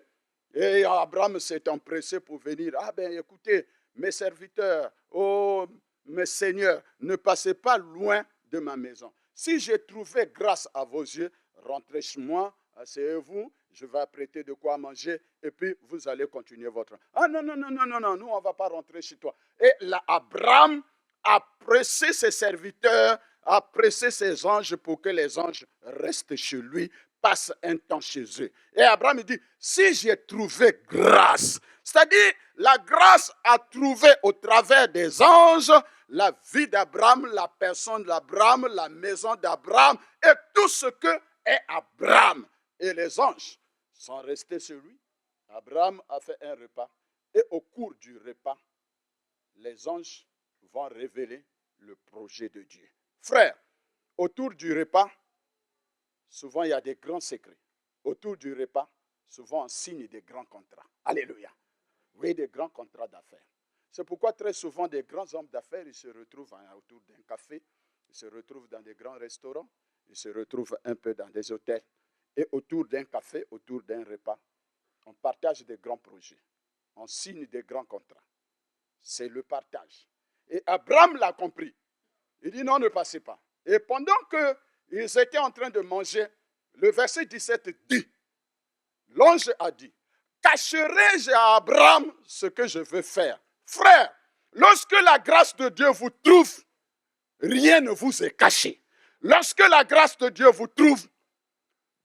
et Abraham s'est empressé pour venir. Ah ben écoutez, mes serviteurs, oh mes seigneurs, ne passez pas loin de ma maison. Si j'ai trouvé grâce à vos yeux, rentrez chez moi, asseyez-vous, je vais apprêter de quoi manger et puis vous allez continuer votre... Ah non, nous on ne va pas rentrer chez toi. Et là, Abraham a pressé ses serviteurs, a pressé ses anges pour que les anges restent chez lui, passent un temps chez eux. Et Abraham il dit, si j'ai trouvé grâce, c'est-à-dire la grâce a trouvé au travers des anges la vie d'Abraham, la personne d'Abraham, la maison d'Abraham et tout ce que est Abraham. Et les anges sont restés chez lui. Abraham a fait un repas et au cours du repas, les anges vont révéler le projet de Dieu. Frères, autour du repas, souvent il y a des grands secrets. Autour du repas, souvent on signe des grands contrats. Alléluia. Oui, des grands contrats d'affaires. C'est pourquoi très souvent des grands hommes d'affaires, ils se retrouvent autour d'un café, ils se retrouvent dans des grands restaurants, ils se retrouvent un peu dans des hôtels. Et autour d'un café, autour d'un repas, on partage des grands projets. On signe des grands contrats. C'est le partage. Et Abraham l'a compris. Il dit non, ne passez pas. Et pendant qu'ils étaient en train de manger, le verset 17 dit, l'ange a dit, cacherai-je à Abraham ce que je veux faire? Frère, lorsque la grâce de Dieu vous trouve, rien ne vous est caché. Lorsque la grâce de Dieu vous trouve,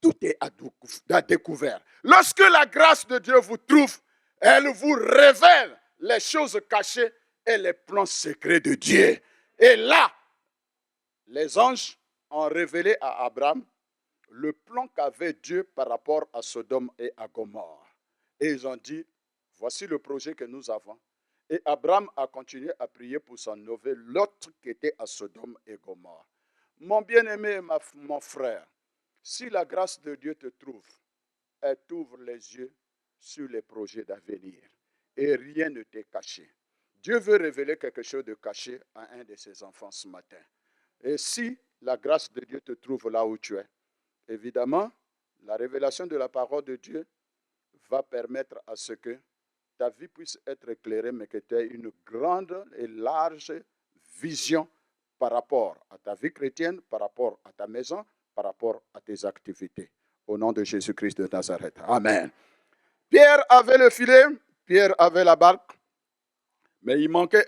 tout est à découvert. Lorsque la grâce de Dieu vous trouve, elle vous révèle les choses cachées et les plans secrets de Dieu. Et là, les anges ont révélé à Abraham le plan qu'avait Dieu par rapport à Sodome et à Gomorrhe. Et ils ont dit, voici le projet que nous avons. Et Abraham a continué à prier pour s'en sauver l'autre qui était à Sodome et Gomorrhe. Mon bien-aimé, mon frère, si la grâce de Dieu te trouve, elle t'ouvre les yeux sur les projets d'avenir. Et rien ne t'est caché. Dieu veut révéler quelque chose de caché à un de ses enfants ce matin. Et si la grâce de Dieu te trouve là où tu es, évidemment, la révélation de la parole de Dieu va permettre à ce que ta vie puisse être éclairée, mais que tu aies une grande et large vision par rapport à ta vie chrétienne, par rapport à ta maison, par rapport à tes activités. Au nom de Jésus-Christ de Nazareth. Amen. Pierre avait le filet, Pierre avait la barque, mais il manquait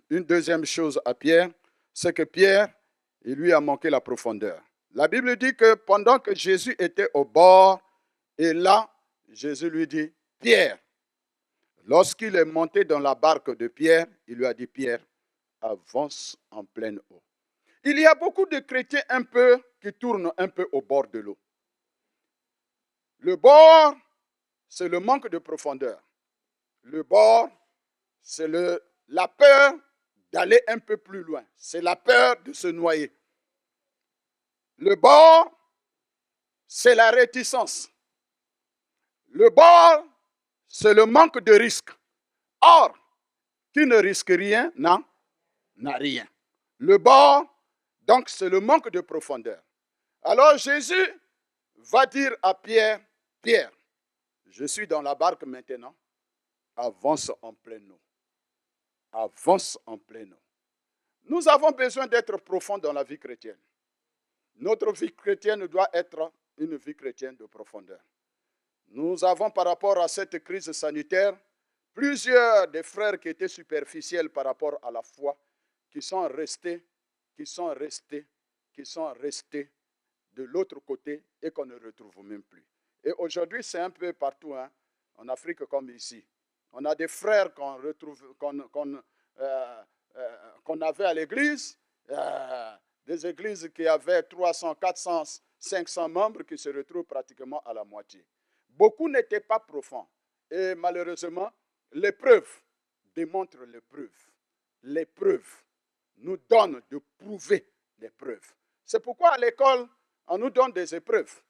une deuxième chose à Pierre, c'est que Pierre, il lui a manqué la profondeur. La Bible dit que pendant que Jésus était au bord, et là, Jésus lui dit, Pierre, lorsqu'il est monté dans la barque de Pierre, il lui a dit, Pierre, avance en pleine eau. Il y a beaucoup de chrétiens qui tournent un peu au bord de l'eau. Le bord, c'est le manque de profondeur. Le bord, c'est la peur d'aller un peu plus loin. C'est la peur de se noyer. Le bord, c'est la réticence. Le bord, c'est le manque de risque. Or, qui ne risque rien, n'a rien. Le bord, donc, c'est le manque de profondeur. Alors, Jésus va dire à Pierre, Pierre, je suis dans la barque maintenant, avance en pleine eau. Avance en pleine eau. Nous avons besoin d'être profonds dans la vie chrétienne. Notre vie chrétienne doit être une vie chrétienne de profondeur. Nous avons, par rapport à cette crise sanitaire, plusieurs des frères qui étaient superficiels par rapport à la foi, qui sont restés de l'autre côté et qu'on ne retrouve même plus. Et aujourd'hui, c'est un peu partout, en Afrique comme ici. On a des frères qu'on avait à l'église, des églises qui avaient 300, 400, 500 membres qui se retrouvent pratiquement à la moitié. Beaucoup n'étaient pas profonds. Et malheureusement, l'épreuve démontre l'épreuve. L'épreuve nous donne de prouver l'épreuve. C'est pourquoi à l'école, on nous donne des épreuves.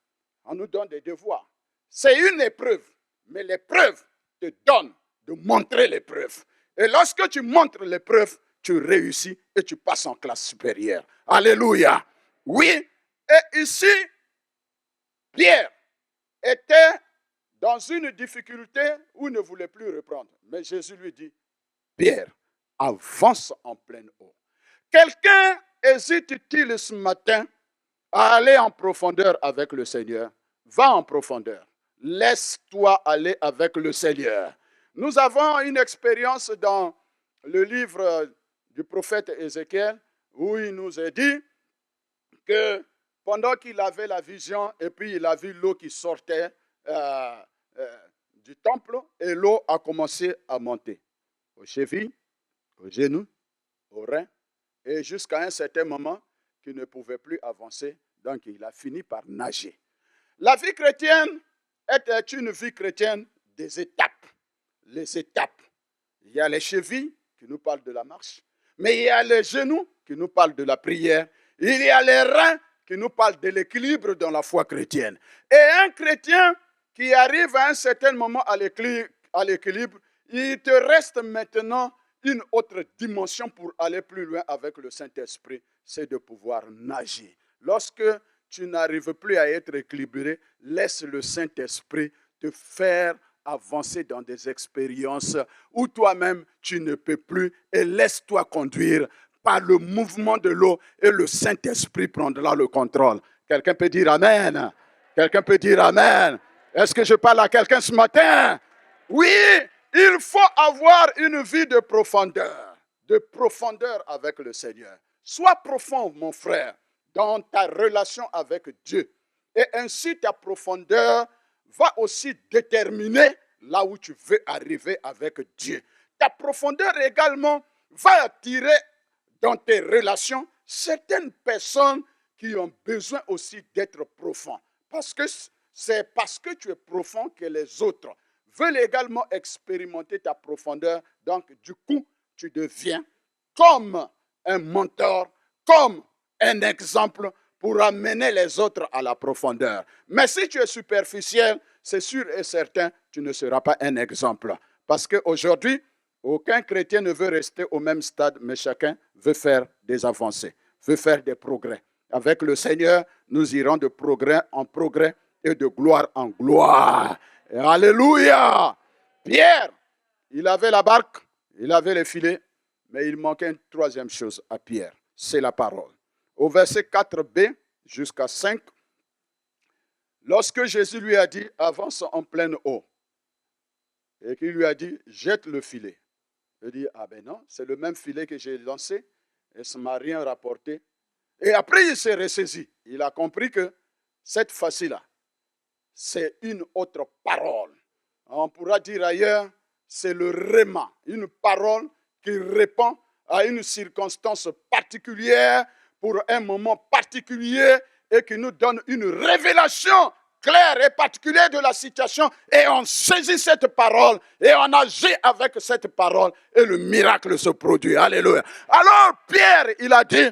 On nous donne des devoirs. C'est une épreuve, mais l'épreuve te donne de montrer l'épreuve. Et lorsque tu montres l'épreuve, tu réussis et tu passes en classe supérieure. Alléluia. Oui, et ici, Pierre était dans une difficulté où il ne voulait plus reprendre. Mais Jésus lui dit, Pierre, avance en pleine eau. Quelqu'un hésite-t-il ce matin à aller en profondeur avec le Seigneur? Va en profondeur. Laisse-toi aller avec le Seigneur. Nous avons une expérience dans le livre du prophète Ézéchiel, où il nous est dit que pendant qu'il avait la vision et puis il a vu l'eau qui sortait du temple et l'eau a commencé à monter aux chevilles, aux genoux, aux reins et jusqu'à un certain moment qu'il ne pouvait plus avancer. Donc il a fini par nager. La vie chrétienne est une vie chrétienne des étapes. Les étapes. Il y a les chevilles qui nous parlent de la marche, mais il y a les genoux qui nous parlent de la prière. Il y a les reins qui nous parlent de l'équilibre dans la foi chrétienne. Et un chrétien qui arrive à un certain moment à l'équilibre, il te reste maintenant une autre dimension pour aller plus loin avec le Saint-Esprit, c'est de pouvoir nager. Lorsque tu n'arrives plus à être équilibré, laisse le Saint-Esprit te faire avancer dans des expériences où toi-même tu ne peux plus et laisse-toi conduire par le mouvement de l'eau et le Saint-Esprit prendra le contrôle. Quelqu'un peut dire Amen? Quelqu'un peut dire Amen? Est-ce que je parle à quelqu'un ce matin? Oui, il faut avoir une vie de profondeur avec le Seigneur. Sois profond, mon frère, dans ta relation avec Dieu. Et ainsi, ta profondeur va aussi déterminer là où tu veux arriver avec Dieu. Ta profondeur également va attirer dans tes relations certaines personnes qui ont besoin aussi d'être profonds. Parce que c'est parce que tu es profond que les autres veulent également expérimenter ta profondeur. Donc, du coup, tu deviens comme un mentor, comme un exemple pour amener les autres à la profondeur. Mais si tu es superficiel, c'est sûr et certain, tu ne seras pas un exemple. Parce qu'aujourd'hui, aucun chrétien ne veut rester au même stade, mais chacun veut faire des avancées, veut faire des progrès. Avec le Seigneur, nous irons de progrès en progrès et de gloire en gloire. Et alléluia! Pierre, il avait la barque, il avait les filets, mais il manquait une troisième chose à Pierre, c'est la parole. Au verset 4b jusqu'à 5, lorsque Jésus lui a dit, avance en pleine eau, et qu'il lui a dit, jette le filet. Il dit, ah ben non, c'est le même filet que j'ai lancé, et ça ne m'a rien rapporté. Et après, il s'est ressaisi. Il a compris que cette fois-ci-là, c'est une autre parole. On pourra dire ailleurs, c'est le réma, une parole qui répond à une circonstance particulière, pour un moment particulier, et qui nous donne une révélation claire et particulière de la situation, et on saisit cette parole, et on agit avec cette parole, et le miracle se produit. Alléluia. Alors Pierre, il a dit,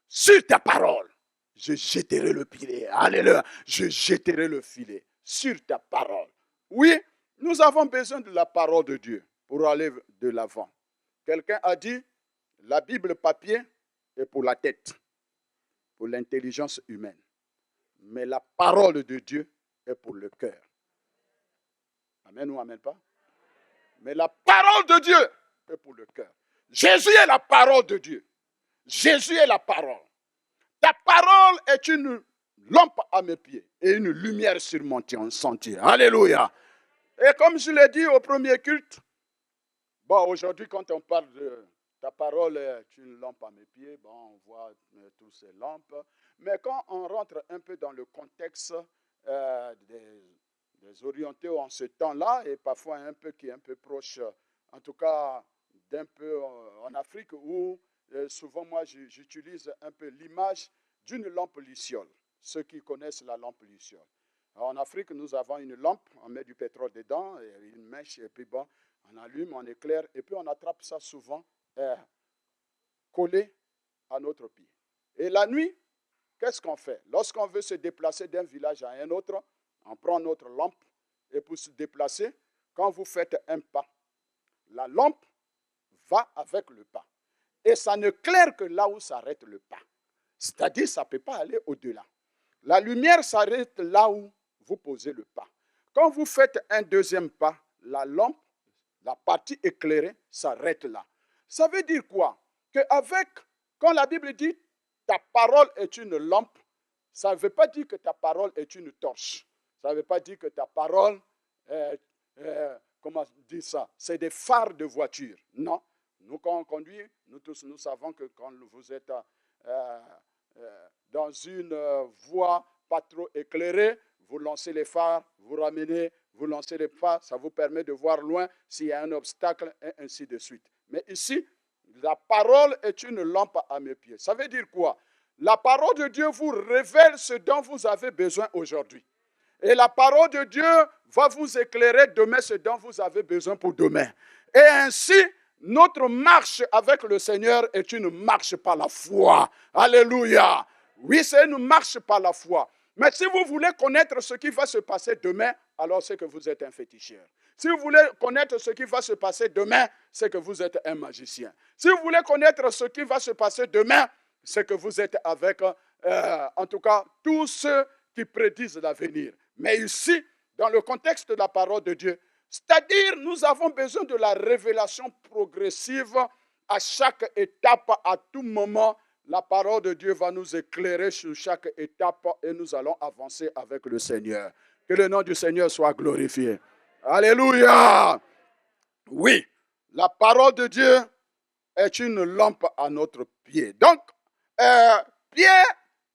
sur ta parole, je jetterai le filet. Alléluia. Je jetterai le filet sur ta parole. Oui, nous avons besoin de la parole de Dieu pour aller de l'avant. Quelqu'un a dit, la Bible papier est pour la tête, pour l'intelligence humaine. Mais la parole de Dieu est pour le cœur. Amen ou amen pas? Mais la parole de Dieu est pour le cœur. Jésus est la parole de Dieu. Jésus est la parole. Ta parole est une lampe à mes pieds et une lumière sur mon sentier. Alléluia. Et comme je l'ai dit au premier culte, bon, aujourd'hui, quand on parle de ta parole est une lampe à mes pieds, bon, on voit toutes ces lampes. Mais quand on rentre un peu dans le contexte des orientaux en ce temps-là, et parfois un peu qui est un peu proche, en tout cas d'un peu en Afrique, où souvent moi j'utilise un peu l'image d'une lampe luciole. Ceux qui connaissent la lampe luciole. En Afrique, nous avons une lampe, on met du pétrole dedans, et une mèche, et puis bon, on allume, on éclaire, et puis on attrape ça souvent collé à notre pied. Et la nuit, qu'est-ce qu'on fait? Lorsqu'on veut se déplacer d'un village à un autre, on prend notre lampe, et pour se déplacer, quand vous faites un pas, la lampe va avec le pas. Et ça ne claire que là où s'arrête le pas. C'est-à-dire, ça ne peut pas aller au-delà. La lumière s'arrête là où vous posez le pas. Quand vous faites un deuxième pas, la lampe, la partie éclairée, s'arrête là. Ça veut dire quoi? Quand la Bible dit ta parole est une lampe, ça ne veut pas dire que ta parole est une torche. Ça ne veut pas dire que ta parole, comment dire ça? C'est des phares de voiture. Non. Nous, quand on conduit, nous nous tous, nous savons que quand vous êtes dans une voie pas trop éclairée, vous lancez les phares, vous ramenez, vous lancez les phares, ça vous permet de voir loin s'il y a un obstacle et ainsi de suite. Mais ici, la parole est une lampe à mes pieds. Ça veut dire quoi? La parole de Dieu vous révèle ce dont vous avez besoin aujourd'hui. Et la parole de Dieu va vous éclairer demain ce dont vous avez besoin pour demain. Et ainsi, notre marche avec le Seigneur est une marche par la foi. Alléluia. Oui, c'est une marche par la foi. Mais si vous voulez connaître ce qui va se passer demain, alors c'est que vous êtes un féticheur. Si vous voulez connaître ce qui va se passer demain, c'est que vous êtes un magicien. Si vous voulez connaître ce qui va se passer demain, c'est que vous êtes avec, en tout cas, tous ceux qui prédisent l'avenir. Mais ici, dans le contexte de la parole de Dieu, c'est-à-dire nous avons besoin de la révélation progressive à chaque étape, à tout moment. La parole de Dieu va nous éclairer sur chaque étape et nous allons avancer avec le Seigneur. Que le nom du Seigneur soit glorifié. Alléluia. Oui, la parole de Dieu est une lampe à notre pied. Donc, Pierre,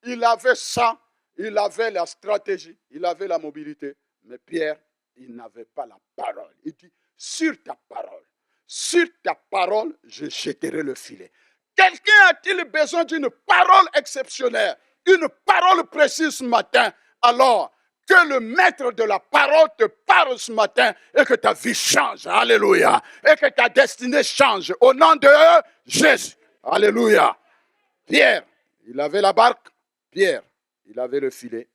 il avait ça, il avait la stratégie, il avait la mobilité. Mais Pierre, il n'avait pas la parole. Il dit, sur ta parole, je jetterai le filet. Quelqu'un a-t-il besoin d'une parole exceptionnelle, une parole précise ce matin? Alors, que le maître de la parole te parle ce matin et que ta vie change. Alléluia. Et que ta destinée change. Au nom de Jésus. Alléluia. Pierre, il avait la barque. Pierre, il avait le filet.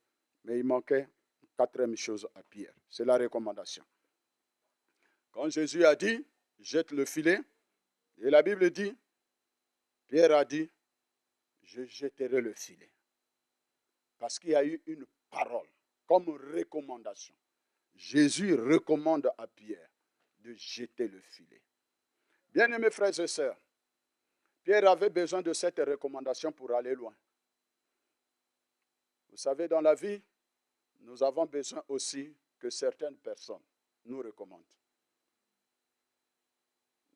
Mais il manquait une quatrième chose à Pierre. C'est la recommandation. Quand Jésus a dit, jette le filet, et la Bible dit, Pierre a dit, je jetterai le filet. Parce qu'il y a eu une parole comme recommandation. Jésus recommande à Pierre de jeter le filet. Bien-aimés frères et sœurs, Pierre avait besoin de cette recommandation pour aller loin. Vous savez, dans la vie, nous avons besoin aussi que certaines personnes nous recommandent.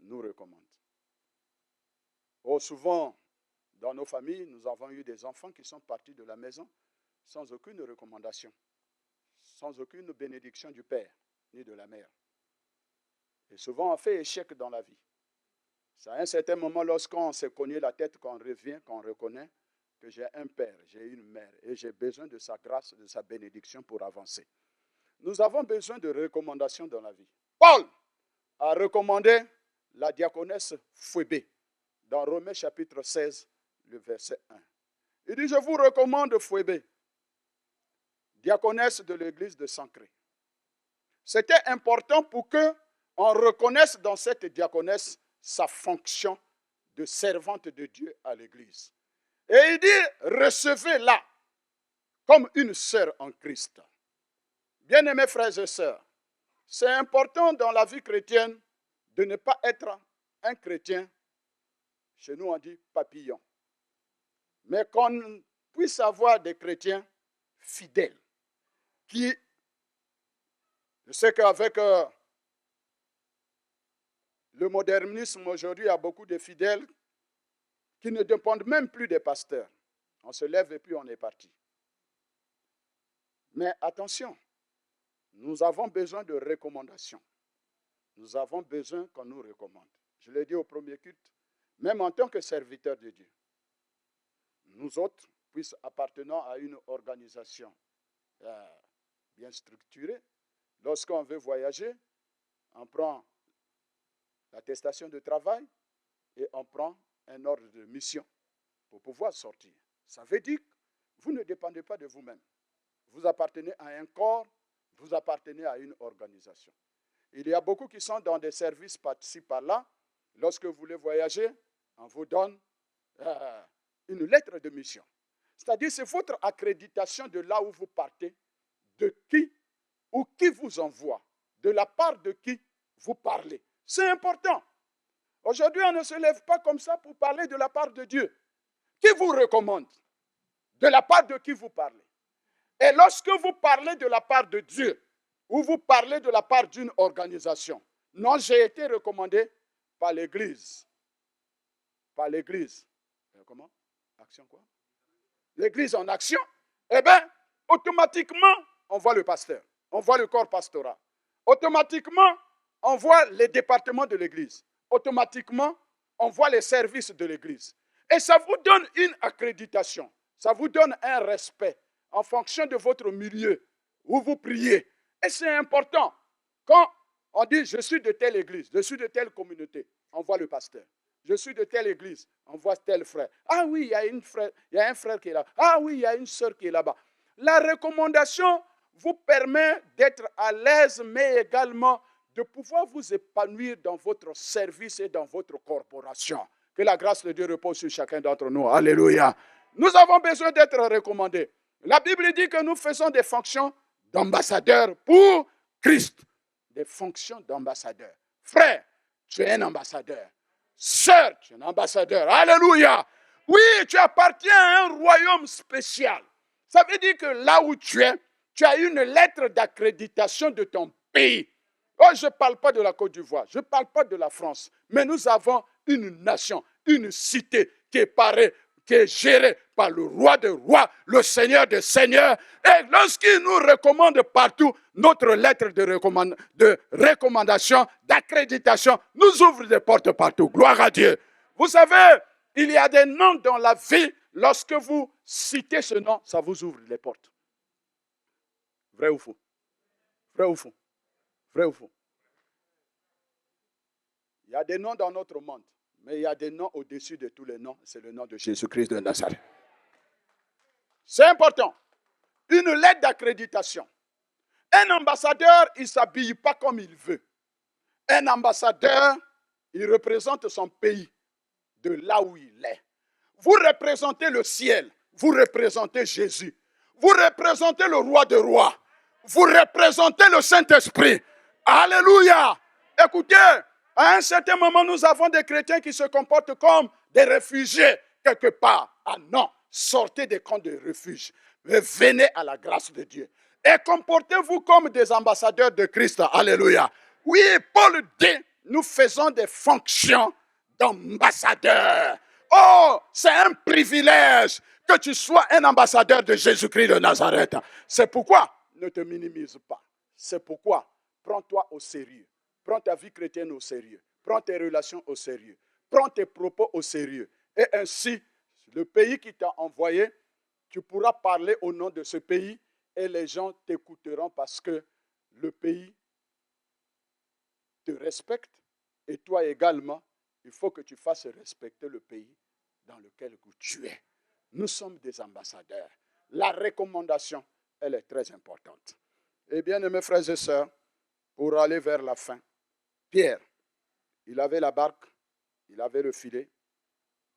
Nous recommandent. Oh, souvent, dans nos familles, nous avons eu des enfants qui sont partis de la maison sans aucune recommandation, sans aucune bénédiction du père ni de la mère. Et souvent, on fait échec dans la vie. C'est à un certain moment, lorsqu'on s'est cogné la tête, qu'on revient, qu'on reconnaît que j'ai un père, j'ai une mère, et j'ai besoin de sa grâce, de sa bénédiction pour avancer. Nous avons besoin de recommandations dans la vie. Paul a recommandé la diaconesse Phébé dans Romains chapitre 16, le verset 1. Il dit, je vous recommande Phébé, diaconesse de l'église de Sancré. C'était important pour qu'on reconnaisse dans cette diaconesse sa fonction de servante de Dieu à l'église. Et il dit, recevez-la comme une sœur en Christ. Bien-aimés frères et sœurs, c'est important dans la vie chrétienne de ne pas être un chrétien, chez nous on dit papillon, mais qu'on puisse avoir des chrétiens fidèles, qui, je sais qu'avec le modernisme aujourd'hui, il y a beaucoup de fidèles qui ne dépendent même plus des pasteurs. On se lève et puis on est parti. Mais attention, nous avons besoin de recommandations. Nous avons besoin qu'on nous recommande. Je l'ai dit au premier culte, même en tant que serviteurs de Dieu. Nous autres, puisque appartenant à une organisation bien structurée, lorsqu'on veut voyager, on prend l'attestation de travail et on prend un ordre de mission pour pouvoir sortir. Ça veut dire que vous ne dépendez pas de vous-même. Vous appartenez à un corps, vous appartenez à une organisation. Il y a beaucoup qui sont dans des services par-ci, par-là. Lorsque vous voulez voyager, on vous donne une lettre de mission. C'est-à-dire, c'est votre accréditation de là où vous partez, de qui ou qui vous envoie, de la part de qui vous parlez. C'est important. Aujourd'hui, on ne se lève pas comme ça pour parler de la part de Dieu. Qui vous recommande? De la part de qui vous parlez? Et lorsque vous parlez de la part de Dieu, ou vous parlez de la part d'une organisation, non, j'ai été recommandé par l'Église. par l'Église. Comment? Action quoi? L'Église en action. Eh bien, automatiquement, on voit le pasteur. On voit le corps pastoral. Automatiquement, on voit les départements de l'Église. Automatiquement, on voit les services de l'Église. Et ça vous donne une accréditation. Ça vous donne un respect en fonction de votre milieu où vous priez. Et c'est important. Quand on dit, je suis de telle église, je suis de telle communauté, on voit le pasteur. Je suis de telle église, on voit tel frère. Ah oui, il y a un frère qui est là. Ah oui, il y a une sœur qui est là-bas. La recommandation vous permet d'être à l'aise, mais également de pouvoir vous épanouir dans votre service et dans votre corporation. Que la grâce de Dieu repose sur chacun d'entre nous. Alléluia. Nous avons besoin d'être recommandés. La Bible dit que nous faisons des fonctions d'ambassadeurs pour Christ. Des fonctions d'ambassadeurs. Frère, tu es un ambassadeur. Sœur, tu es un ambassadeur. Alléluia. Oui, tu appartiens à un royaume spécial. Ça veut dire que là où tu es, tu as une lettre d'accréditation de ton pays. Oh, je ne parle pas de la Côte d'Ivoire, je ne parle pas de la France, mais nous avons une nation, une cité qui est parée, qui est gérée par le roi des rois, le seigneur des seigneurs. Et lorsqu'il nous recommande partout, notre lettre de recommandation, d'accréditation, nous ouvre des portes partout. Gloire à Dieu. Vous savez, il y a des noms dans la vie, lorsque vous citez ce nom, ça vous ouvre les portes. Vrai ou faux? Vrai ou faux? Vrai ou faux? Il y a des noms dans notre monde, mais il y a des noms au-dessus de tous les noms. C'est le nom de Jésus-Christ de Nazareth. C'est important. Une lettre d'accréditation. Un ambassadeur, il ne s'habille pas comme il veut. Un ambassadeur, il représente son pays de là où il est. Vous représentez le ciel. Vous représentez Jésus. Vous représentez le roi des rois. Vous représentez le Saint-Esprit. Alléluia. Écoutez, à un certain moment, nous avons des chrétiens qui se comportent comme des réfugiés quelque part. Ah non, sortez des camps de refuge. Mais venez à la grâce de Dieu. Et comportez-vous comme des ambassadeurs de Christ. Alléluia. Oui, Paul dit, nous faisons des fonctions d'ambassadeurs. Oh, c'est un privilège que tu sois un ambassadeur de Jésus-Christ de Nazareth. C'est pourquoi ne te minimise pas. C'est pourquoi prends-toi au sérieux. Prends ta vie chrétienne au sérieux. Prends tes relations au sérieux. Prends tes propos au sérieux. Et ainsi, le pays qui t'a envoyé, tu pourras parler au nom de ce pays et les gens t'écouteront parce que le pays te respecte et toi également, il faut que tu fasses respecter le pays dans lequel tu es. Nous sommes des ambassadeurs. La recommandation, elle est très importante. Et bien, mes frères et sœurs, pour aller vers la fin, Pierre, il avait la barque, il avait le filet,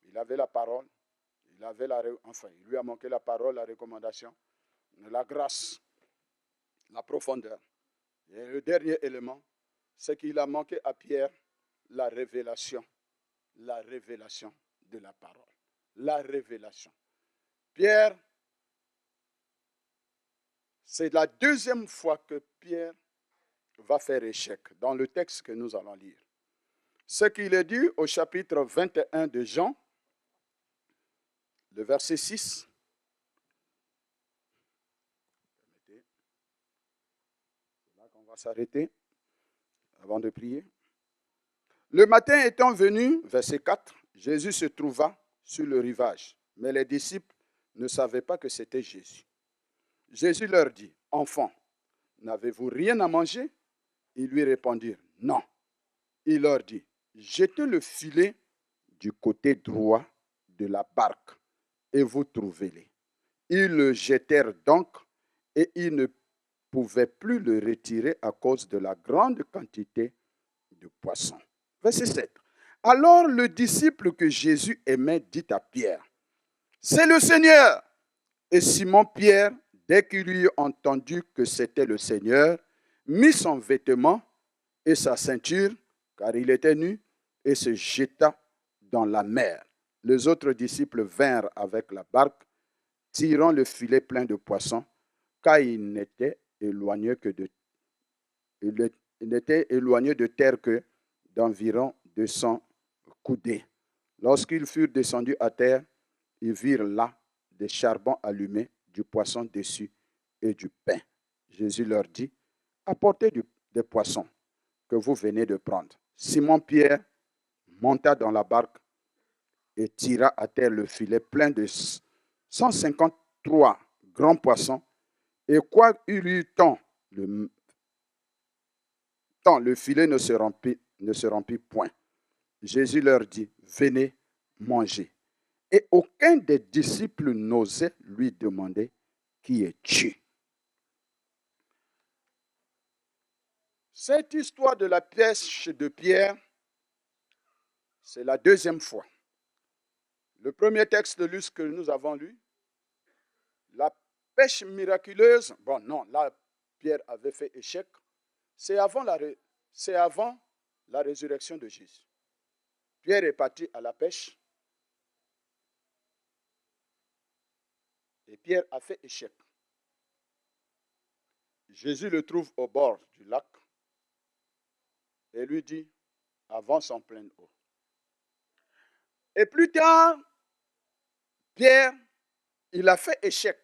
il avait la parole, il lui a manqué la parole, la recommandation, la grâce, la profondeur. Et le dernier élément, c'est qu'il a manqué à Pierre la révélation de la parole. La révélation. Pierre, c'est la deuxième fois que Pierre va faire échec dans le texte que nous allons lire. Ce qu'il est dit au chapitre 21 de Jean, le verset 6. C'est là qu'on va s'arrêter avant de prier. Le matin étant venu, verset 4, Jésus se trouva sur le rivage, mais les disciples ne savaient pas que c'était Jésus. Jésus leur dit, « Enfants, n'avez-vous rien à manger ?» Ils lui répondirent, « Non. » Il leur dit, « Jetez le filet du côté droit de la barque et vous trouvez-les. » Ils le jetèrent donc et ils ne pouvaient plus le retirer à cause de la grande quantité de poissons. Verset 7. Alors le disciple que Jésus aimait dit à Pierre, « C'est le Seigneur !» Et Simon-Pierre, dès qu'il eut entendu que c'était le Seigneur, mit son vêtement et sa ceinture, car il était nu, et se jeta dans la mer. Les autres disciples vinrent avec la barque, tirant le filet plein de poissons, car il n'était éloigné de terre que d'environ 200 coudées. Lorsqu'ils furent descendus à terre, ils virent là des charbons allumés, du poisson dessus et du pain. Jésus leur dit, apportez des poissons que vous venez de prendre. Simon-Pierre monta dans la barque et tira à terre le filet plein de 153 grands poissons. Et quoi il eut tant, le filet ne se remplit point. Jésus leur dit, venez manger. Et aucun des disciples n'osait lui demander, qui es-tu? Cette histoire de la pêche de Pierre, c'est la deuxième fois. Le premier texte de Luc que nous avons lu, la pêche miraculeuse, bon non, là Pierre avait fait échec, c'est avant la résurrection de Jésus. Pierre est parti à la pêche et Pierre a fait échec. Jésus le trouve au bord du lac et lui dit, avance en pleine eau. Et plus tard, Pierre, il a fait échec.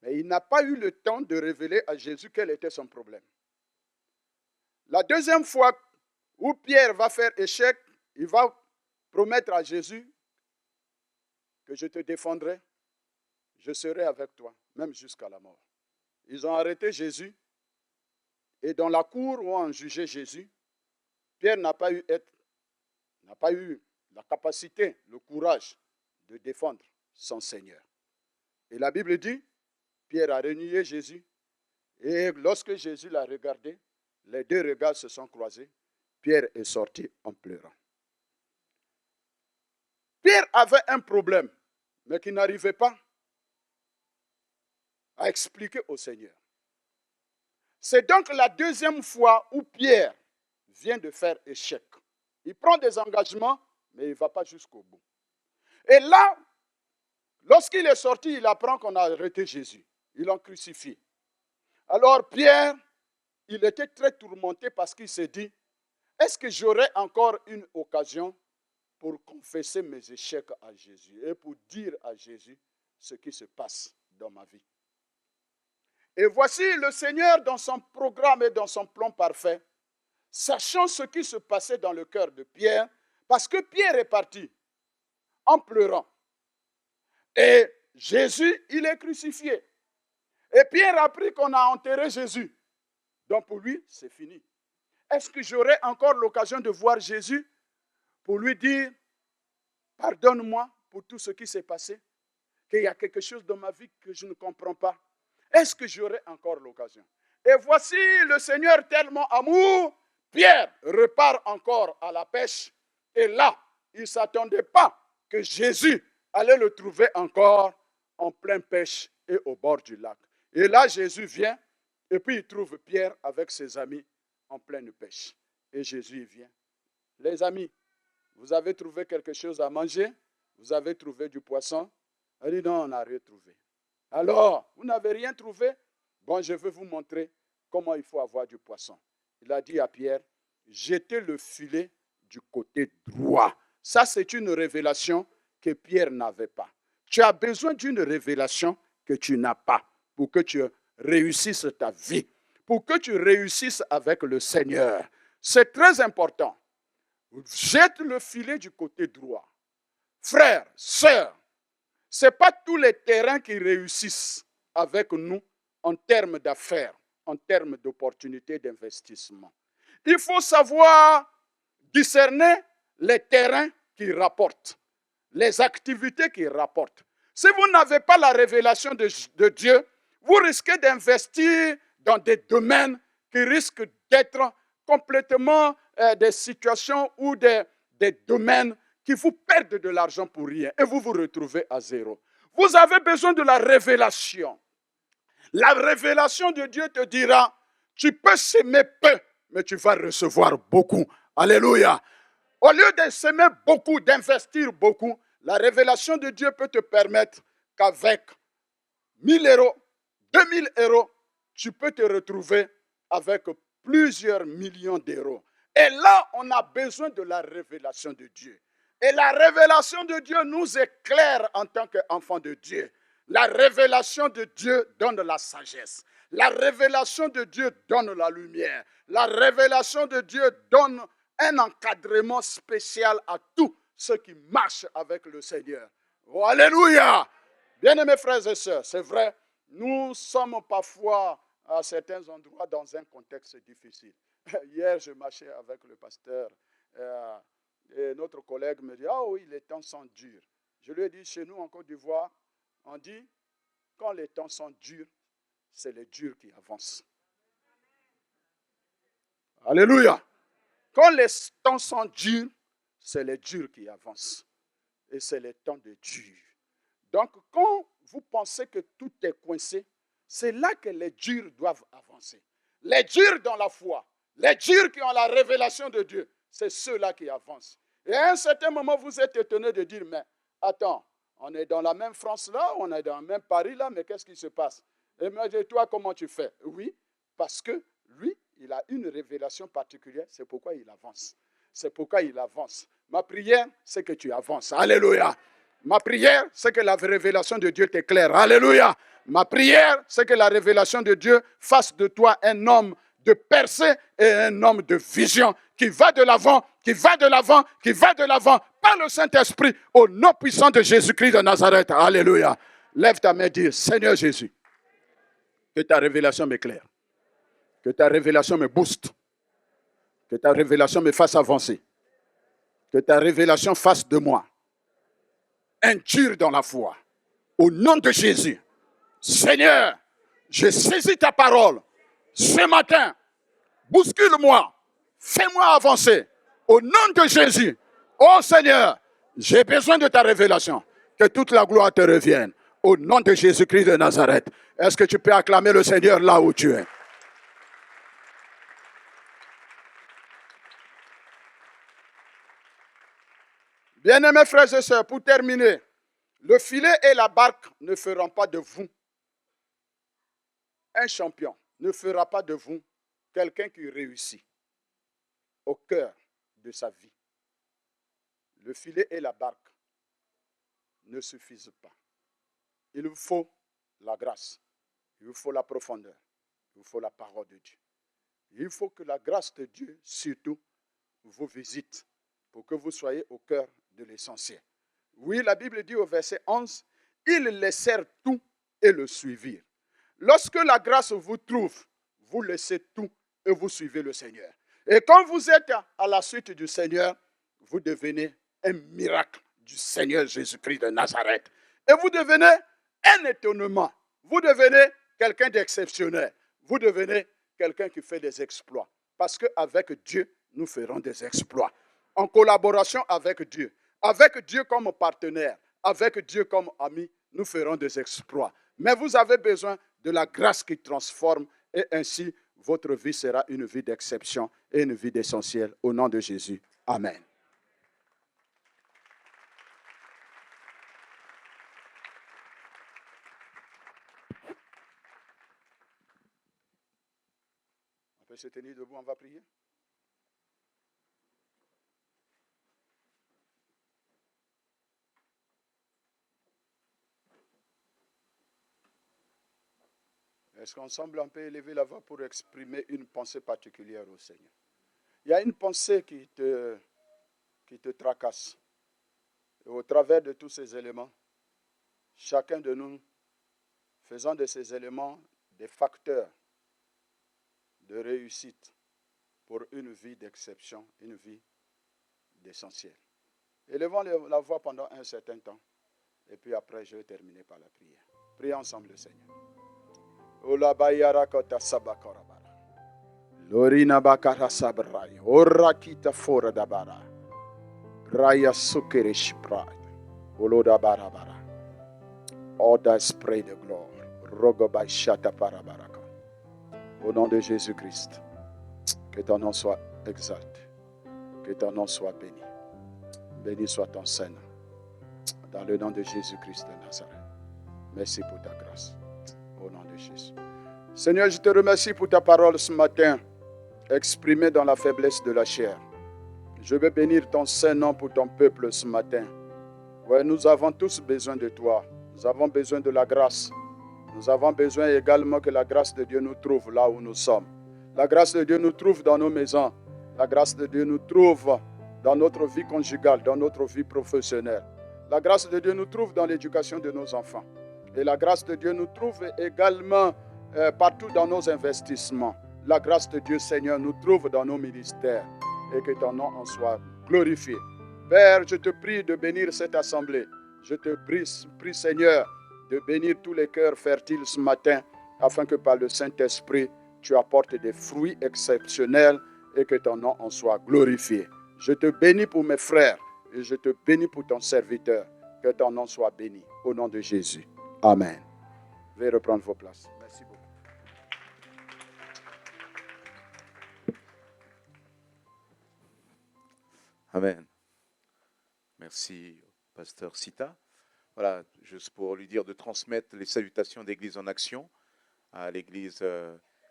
Mais il n'a pas eu le temps de révéler à Jésus quel était son problème. La deuxième fois où Pierre va faire échec, il va promettre à Jésus que je te défendrai, je serai avec toi, même jusqu'à la mort. Ils ont arrêté Jésus et dans la cour où on jugeait Jésus, Pierre n'a pas eu la capacité, le courage de défendre son Seigneur. Et la Bible dit, Pierre a renié Jésus et lorsque Jésus l'a regardé, les deux regards se sont croisés. Pierre est sorti en pleurant. Pierre avait un problème, mais qu'il n'arrivait pas à expliquer au Seigneur. C'est donc la deuxième fois où Pierre vient de faire échec. Il prend des engagements, mais il ne va pas jusqu'au bout. Et là, lorsqu'il est sorti, il apprend qu'on a arrêté Jésus. Ils l'ont crucifié. Alors Pierre, il était très tourmenté parce qu'il s'est dit, est-ce que j'aurai encore une occasion pour confesser mes échecs à Jésus et pour dire à Jésus ce qui se passe dans ma vie? Et voici le Seigneur dans son programme et dans son plan parfait, sachant ce qui se passait dans le cœur de Pierre, parce que Pierre est parti en pleurant. Et Jésus, il est crucifié. Et Pierre a appris qu'on a enterré Jésus. Donc pour lui, c'est fini. Est-ce que j'aurai encore l'occasion de voir Jésus pour lui dire, pardonne-moi pour tout ce qui s'est passé, qu'il y a quelque chose dans ma vie que je ne comprends pas? Est-ce que j'aurai encore l'occasion? Et voici le Seigneur tellement amour, Pierre repart encore à la pêche. Et là, il ne s'attendait pas que Jésus allait le trouver encore en pleine pêche et au bord du lac. Et là, Jésus vient et puis il trouve Pierre avec ses amis en pleine pêche. Et Jésus vient. Les amis, vous avez trouvé quelque chose à manger? Vous avez trouvé du poisson? Il dit non, on n'a rien trouvé. Alors, vous n'avez rien trouvé? Bon, je vais vous montrer comment il faut avoir du poisson. Il a dit à Pierre, jetez le filet du côté droit. Ça, c'est une révélation que Pierre n'avait pas. Tu as besoin d'une révélation que tu n'as pas pour que tu réussisses ta vie, pour que tu réussisses avec le Seigneur. C'est très important. Jette le filet du côté droit. Frères, sœurs, ce n'est pas tous les terrains qui réussissent avec nous en termes d'affaires, en termes d'opportunités d'investissement. Il faut savoir discerner les terrains qui rapportent, les activités qui rapportent. Si vous n'avez pas la révélation de Dieu, vous risquez d'investir dans des domaines qui risquent d'être complètement des situations ou des domaines qui vous perdent de l'argent pour rien et vous vous retrouvez à zéro. Vous avez besoin de la révélation. La révélation de Dieu te dira, tu peux s'aimer peu, mais tu vas recevoir beaucoup. Alléluia. Au lieu de s'aimer beaucoup, d'investir beaucoup, la révélation de Dieu peut te permettre qu'avec 1000 euros, 2000 euros, tu peux te retrouver avec plusieurs millions d'euros. Et là, on a besoin de la révélation de Dieu. Et la révélation de Dieu nous éclaire en tant qu'enfants de Dieu. La révélation de Dieu donne la sagesse. La révélation de Dieu donne la lumière. La révélation de Dieu donne un encadrement spécial à tous ceux qui marchent avec le Seigneur. Oh, alléluia! Bien-aimés frères et sœurs, c'est vrai, nous sommes parfois à certains endroits dans un contexte difficile. Hier, je marchais avec le pasteur et notre collègue me dit « Ah oui, les temps sont durs. » Je lui ai dit, chez nous en Côte d'Ivoire, on dit « Quand les temps sont durs, c'est les durs qui avancent. » Alléluia! Quand les temps sont durs, c'est les durs qui avancent. Et c'est les temps de dur. Donc, quand vous pensez que tout est coincé, c'est là que les durs doivent avancer. Les durs dans la foi, les durs qui ont la révélation de Dieu, c'est ceux-là qui avancent. Et à un certain moment, vous êtes étonné de dire, mais attends, on est dans la même France là, on est dans le même Paris là, mais qu'est-ce qui se passe? Et moi, je dis, toi, comment tu fais? Oui, parce que lui, il a une révélation particulière, c'est pourquoi il avance. C'est pourquoi il avance. Ma prière, c'est que tu avances. Alléluia. Ma prière, c'est que la révélation de Dieu t'éclaire. Alléluia. Ma prière, c'est que la révélation de Dieu fasse de toi un homme de percée et un homme de vision qui va de l'avant, qui va de l'avant, qui va de l'avant par le Saint-Esprit au nom puissant de Jésus-Christ de Nazareth. Alléluia. Lève ta main et dis, Seigneur Jésus, que ta révélation m'éclaire, que ta révélation me booste, que ta révélation me fasse avancer, que ta révélation fasse de moi un dur dans la foi. Au nom de Jésus, Seigneur, je saisis ta parole ce matin. Bouscule-moi, fais-moi avancer. Au nom de Jésus, oh Seigneur, j'ai besoin de ta révélation. Que toute la gloire te revienne. Au nom de Jésus-Christ de Nazareth. Est-ce que tu peux acclamer le Seigneur là où tu es? Bien-aimés frères et sœurs, pour terminer, le filet et la barque ne feront pas de vous un champion, ne fera pas de vous quelqu'un qui réussit au cœur de sa vie. Le filet et la barque ne suffisent pas. Il vous faut la grâce, il vous faut la profondeur, il vous faut la parole de Dieu. Il faut que la grâce de Dieu, surtout, vous visite pour que vous soyez au cœur de l'essentiel. Oui, la Bible dit au verset 11, « Ils laissèrent tout et le suivirent. » Lorsque la grâce vous trouve, vous laissez tout et vous suivez le Seigneur. Et quand vous êtes à la suite du Seigneur, vous devenez un miracle du Seigneur Jésus-Christ de Nazareth. Et vous devenez un étonnement. Vous devenez quelqu'un d'exceptionnel. Vous devenez quelqu'un qui fait des exploits. Parce qu'avec Dieu, nous ferons des exploits. En collaboration avec Dieu comme partenaire, avec Dieu comme ami, nous ferons des exploits. Mais vous avez besoin de la grâce qui transforme et ainsi votre vie sera une vie d'exception et une vie d'essentiel. Au nom de Jésus. Amen. On peut se tenir debout, on va prier. Est-ce qu'ensemble on peut élever la voix pour exprimer une pensée particulière au Seigneur? Il y a une pensée qui te tracasse. Et au travers de tous ces éléments, chacun de nous, faisant de ces éléments des facteurs de réussite pour une vie d'exception, une vie d'essentiel. Élevons la voix pendant un certain temps. Et puis après, je vais terminer par la prière. Prions ensemble le Seigneur. Ola bayara kota sabakorabara. Lorina bakara sabrai. Ora kita fora dabara. Raya sukeresh pride. Oloda barabara. Oda spray de gloire. Rogo by shata parabaraka. Au nom de Jésus-Christ, que ton nom soit exalté. Que ton nom soit béni. Béni soit ton Seigneur. Dans le nom de Jésus-Christ de Nazareth. Merci pour ta grâce. Au nom de Jésus. Seigneur, je te remercie pour ta parole ce matin. exprimé dans la faiblesse de la chair. Je veux bénir ton Saint-Nom pour ton peuple ce matin. Ouais, nous avons tous besoin de toi. Nous avons besoin de la grâce. Nous avons besoin également que la grâce de Dieu nous trouve là où nous sommes. La grâce de Dieu nous trouve dans nos maisons. La grâce de Dieu nous trouve dans notre vie conjugale, dans notre vie professionnelle. La grâce de Dieu nous trouve dans l'éducation de nos enfants. Et la grâce de Dieu nous trouve également partout dans nos investissements. La grâce de Dieu, Seigneur, nous trouve dans nos ministères. Et que ton nom en soit glorifié. Père, je te prie de bénir cette assemblée. Je te prie, Seigneur, de bénir tous les cœurs fertiles ce matin, afin que par le Saint-Esprit, tu apportes des fruits exceptionnels et que ton nom en soit glorifié. Je te bénis pour mes frères et je te bénis pour ton serviteur. Que ton nom soit béni. Au nom de Jésus. Amen. Veuillez reprendre vos places. Merci beaucoup. Amen. Merci, pasteur Sita. Voilà, juste pour lui dire de transmettre les salutations d'Église en Action à l'église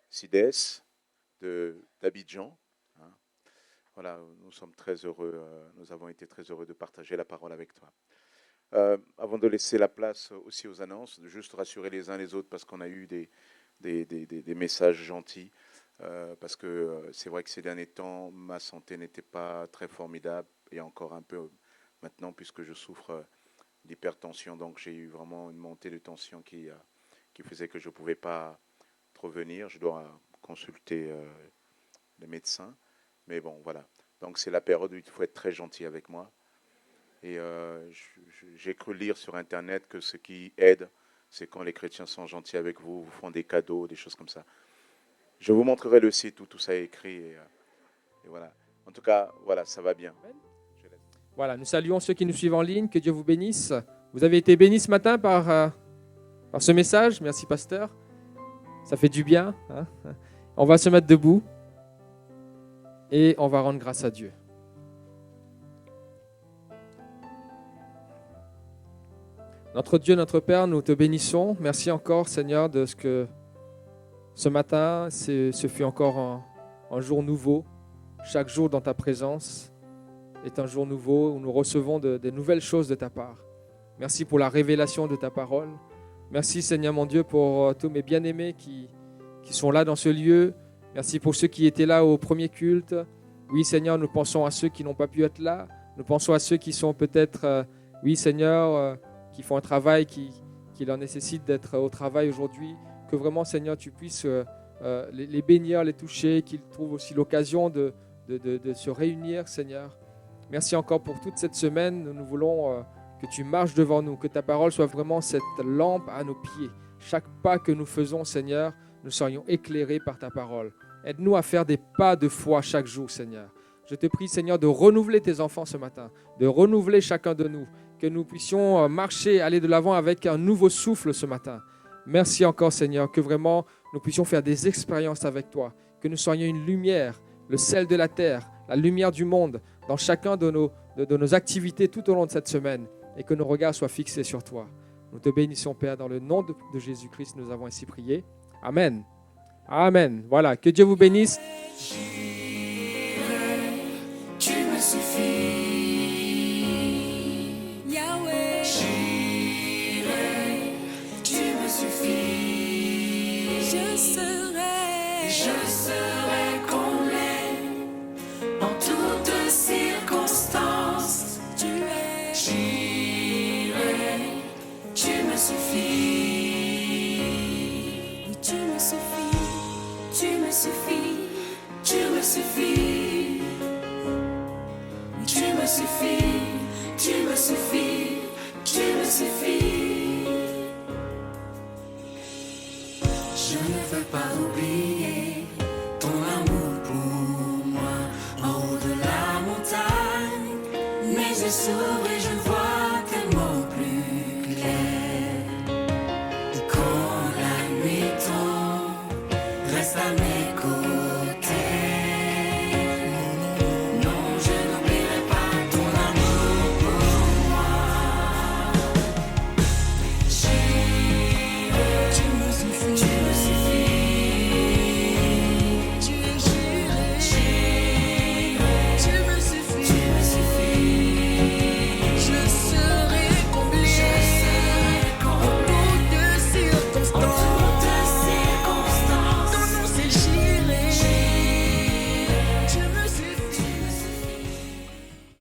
CIDES d'Abidjan. Voilà, nous sommes très heureux, nous avons été très heureux de partager la parole avec toi. Avant de laisser la place aussi aux annonces, de juste rassurer les uns les autres parce qu'on a eu des messages gentils. Parce que c'est vrai que ces derniers temps, ma santé n'était pas très formidable et encore un peu maintenant puisque je souffre d'hypertension. Donc j'ai eu vraiment une montée de tension qui faisait que je ne pouvais pas trop venir. Je dois consulter les médecins. Mais bon, voilà. Donc c'est la période où il faut être très gentil avec moi. Et j'ai cru lire sur Internet que ce qui aide, c'est quand les chrétiens sont gentils avec vous, vous font des cadeaux, des choses comme ça. Je vous montrerai le site où tout ça est écrit. Et voilà. En tout cas, voilà, ça va bien. Voilà, nous saluons ceux qui nous suivent en ligne. Que Dieu vous bénisse. Vous avez été bénis ce matin par ce message. Merci, pasteur. Ça fait du bien. Hein. On va se mettre debout et on va rendre grâce à Dieu. Notre Dieu, notre Père, nous te bénissons. Merci encore, Seigneur, de ce que ce matin, ce fut encore un jour nouveau. Chaque jour dans ta présence est un jour nouveau où nous recevons de nouvelles choses de ta part. Merci pour la révélation de ta parole. Merci, Seigneur mon Dieu, pour tous mes bien-aimés qui sont là dans ce lieu. Merci pour ceux qui étaient là au premier culte. Oui, Seigneur, nous pensons à ceux qui n'ont pas pu être là. Nous pensons à ceux qui sont peut-être, oui, Seigneur, qui font un travail qui leur nécessite d'être au travail aujourd'hui. Que vraiment, Seigneur, tu puisses les bénir, les toucher, qu'ils trouvent aussi l'occasion de se réunir, Seigneur. Merci encore pour toute cette semaine. Nous voulons que tu marches devant nous, que ta parole soit vraiment cette lampe à nos pieds. Chaque pas que nous faisons, Seigneur, nous serions éclairés par ta parole. Aide-nous à faire des pas de foi chaque jour, Seigneur. Je te prie, Seigneur, de renouveler tes enfants ce matin, de renouveler chacun de nous, que nous puissions marcher, aller de l'avant avec un nouveau souffle ce matin. Merci encore, Seigneur, que vraiment nous puissions faire des expériences avec toi, que nous soyons une lumière, le sel de la terre, la lumière du monde, dans chacun de nos activités tout au long de cette semaine, et que nos regards soient fixés sur toi. Nous te bénissons, Père, dans le nom de Jésus-Christ, nous avons ainsi prié. Amen. Amen. Voilà, que Dieu vous bénisse. Tu me suffis, Yahweh. J'irai, tu me suffis. Je serai comblé en toutes circonstances. Tu es. J'irai, tu me suffis. Oui, tu me suffis. Tu me suffis. Tu me suffis. Tu me suffis, tu me suffis, tu me suffis. Je ne veux pas oublier ton amour pour moi en haut de la montagne. Mes yeux s'ouvrent et je vois tellement plus clair. Quand la nuit tombe, reste à mes